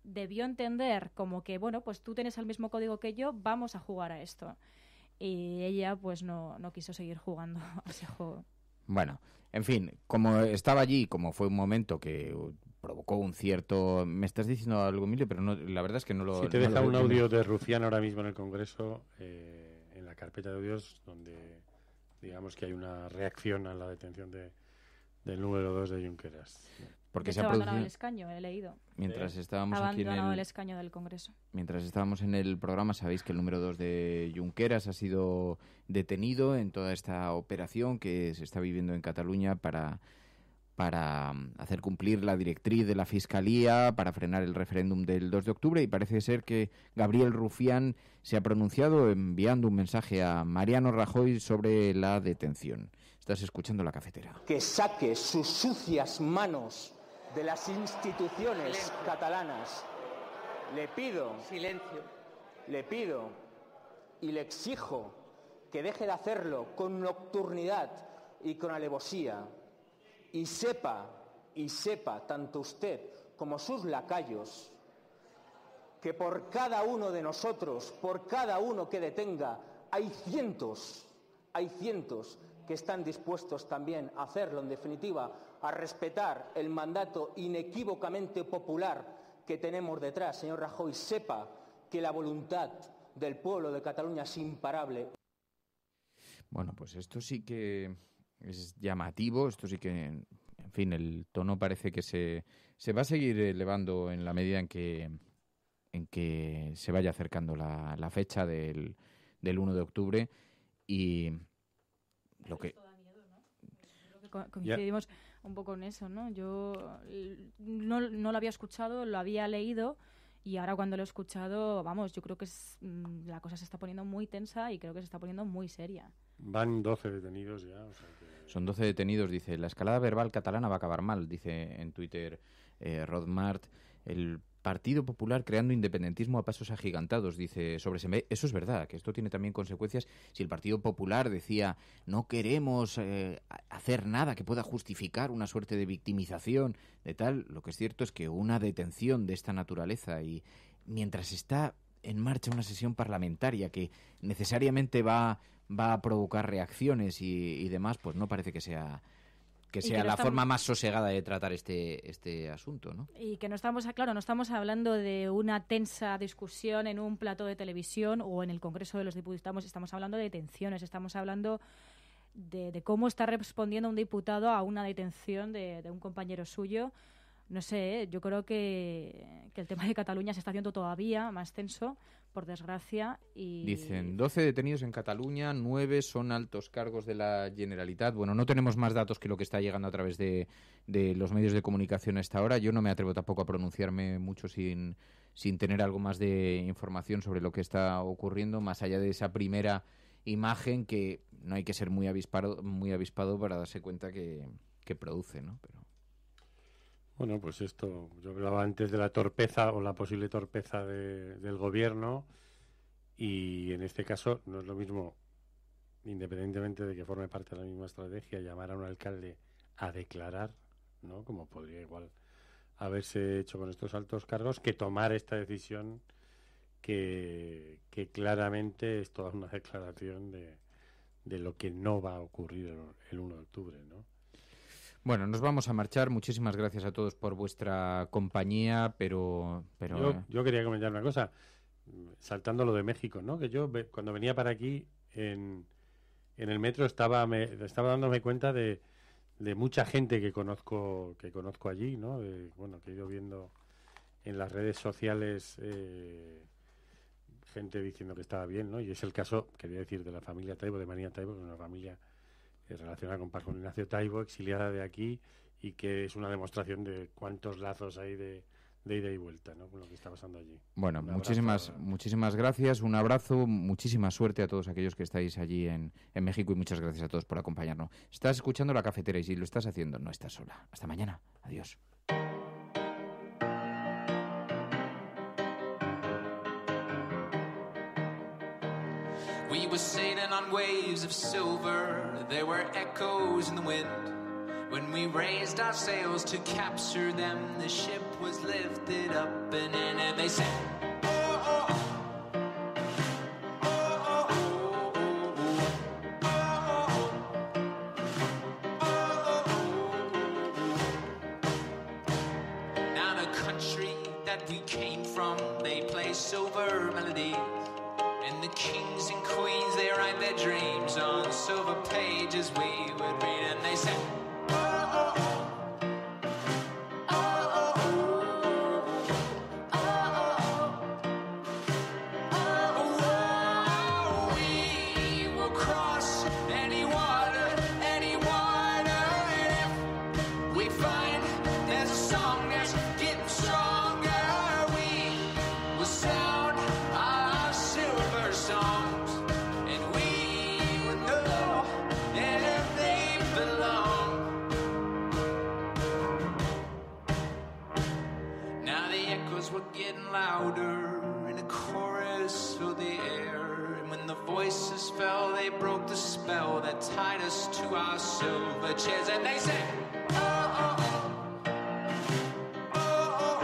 debió entender como que, bueno, pues tú tienes el mismo código que yo, vamos a jugar a esto. Y ella pues no quiso seguir jugando a ese juego. Bueno, en fin, como estaba allí, como fue un momento que provocó un cierto... Me estás diciendo algo, Emilio, pero no, la verdad es que no lo... Si te deja un audio de Rufián ahora mismo en el Congreso, en la carpeta de audios, donde digamos que hay una reacción a la detención del número 2 de Junqueras. Porque se ha abandonado el escaño, he leído. Mientras estábamos aquí el escaño del Congreso. Mientras estábamos en el programa, sabéis que el número 2 de Junqueras ha sido detenido en toda esta operación que se está viviendo en Cataluña para hacer cumplir la directriz de la Fiscalía, para frenar el referéndum del 2 de octubre, y parece ser que Gabriel Rufián se ha pronunciado enviando un mensaje a Mariano Rajoy sobre la detención. Estás escuchando La Cafetera. Que saque sus sucias manos de las instituciones catalanas. Le pido y le exijo que deje de hacerlo con nocturnidad y con alevosía, y sepa, tanto usted como sus lacayos, que por cada uno de nosotros, por cada uno que detenga, hay cientos que están dispuestos también a hacerlo, en definitiva, a respetar el mandato inequívocamente popular que tenemos detrás. Señor Rajoy, sepa que la voluntad del pueblo de Cataluña es imparable. Bueno, pues esto sí que es llamativo, esto sí que, en fin, el tono parece que se va a seguir elevando en la medida en que se vaya acercando la fecha del 1 de octubre y lo que... Coincidimos un poco en eso, ¿no? Yo no lo había escuchado, lo había leído, y ahora cuando lo he escuchado, vamos, yo creo que la cosa se está poniendo muy tensa y creo que se está poniendo muy seria. Van 12 detenidos ya. O sea que... Son 12 detenidos, dice. La escalada verbal catalana va a acabar mal, dice en Twitter Rod Mart. El Partido Popular creando independentismo a pasos agigantados, dice sobre Semé. Eso es verdad, que esto tiene también consecuencias. Si el Partido Popular decía no queremos hacer nada que pueda justificar una suerte de victimización de tal, lo que es cierto es que una detención de esta naturaleza y mientras está en marcha una sesión parlamentaria que necesariamente va a provocar reacciones y demás, pues no parece que sea la forma más sosegada de tratar este asunto, ¿no? Y que no estamos hablando de una tensa discusión en un plató de televisión o en el Congreso de los Diputados, estamos hablando de detenciones, estamos hablando de cómo está respondiendo un diputado a una detención de un compañero suyo. No sé, yo creo que el tema de Cataluña se está haciendo todavía más tenso, por desgracia. Y dicen 12 detenidos en Cataluña, 9 son altos cargos de la Generalitat. Bueno, no tenemos más datos que lo que está llegando a través de los medios de comunicación a esta hora. Yo no me atrevo tampoco a pronunciarme mucho sin tener algo más de información sobre lo que está ocurriendo, más allá de esa primera imagen que no hay que ser muy avispado para darse cuenta que produce, ¿no? Pero... Bueno, pues esto, yo hablaba antes de la torpeza o la posible torpeza del gobierno, y en este caso no es lo mismo, independientemente de que forme parte de la misma estrategia, llamar a un alcalde a declarar, ¿no? Como podría igual haberse hecho con estos altos cargos, que tomar esta decisión que claramente es toda una declaración de lo que no va a ocurrir el 1 de octubre, ¿no? Bueno, nos vamos a marchar. Muchísimas gracias a todos por vuestra compañía, pero... Yo quería comentar una cosa, saltando lo de México, ¿no? Que yo cuando venía para aquí en el metro estaba dándome cuenta de mucha gente que conozco allí, ¿no? Que he ido viendo en las redes sociales gente diciendo que estaba bien, ¿no? Y es el caso, quería decir, de la familia Taibo, de María Taibo, que es una familia relacionada con Paco Ignacio Taibo, exiliada de aquí, y que es una demostración de cuántos lazos hay de ida y vuelta, ¿no? Con lo que está pasando allí. Bueno, muchísimas gracias, un abrazo, muchísima suerte a todos aquellos que estáis allí en México y muchas gracias a todos por acompañarnos. Estás escuchando La Cafetera y si lo estás haciendo, no estás sola. Hasta mañana. Adiós. We were sailing on waves of silver, there were echoes in the wind. When we raised our sails to capture them, the ship was lifted up and in, and they said, oh, oh, oh. We came from, they play silver melodies, and the kings and queens, they write their dreams on silver pages we would read, and they said, oh, oh, oh. Louder and a chorus filled the air, and when the voices fell, they broke the spell that tied us to our silver chairs, and they said, oh, oh, oh.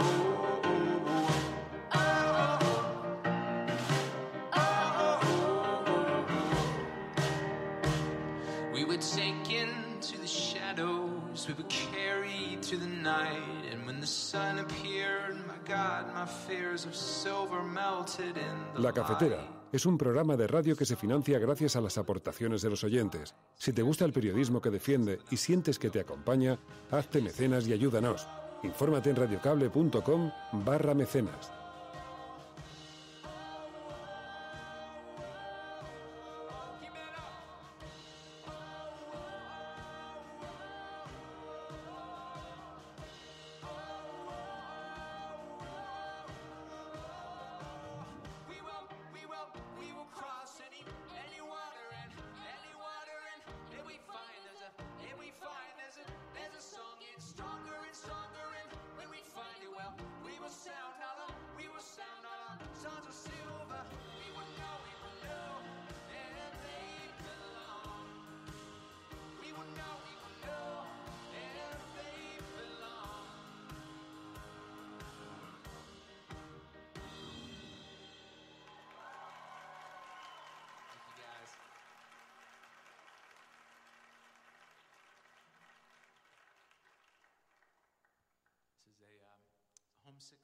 We were taken to the shadows, we were carried to the night, and when the sun appeared, my God, my fears of silver melted in the La Cafetera es un programa de radio que se financia gracias a las aportaciones de los oyentes. Si te gusta el periodismo que defiende y sientes que te acompaña, hazte mecenas y ayúdanos. Infórmate en radiocable.com/mecenas. Homesick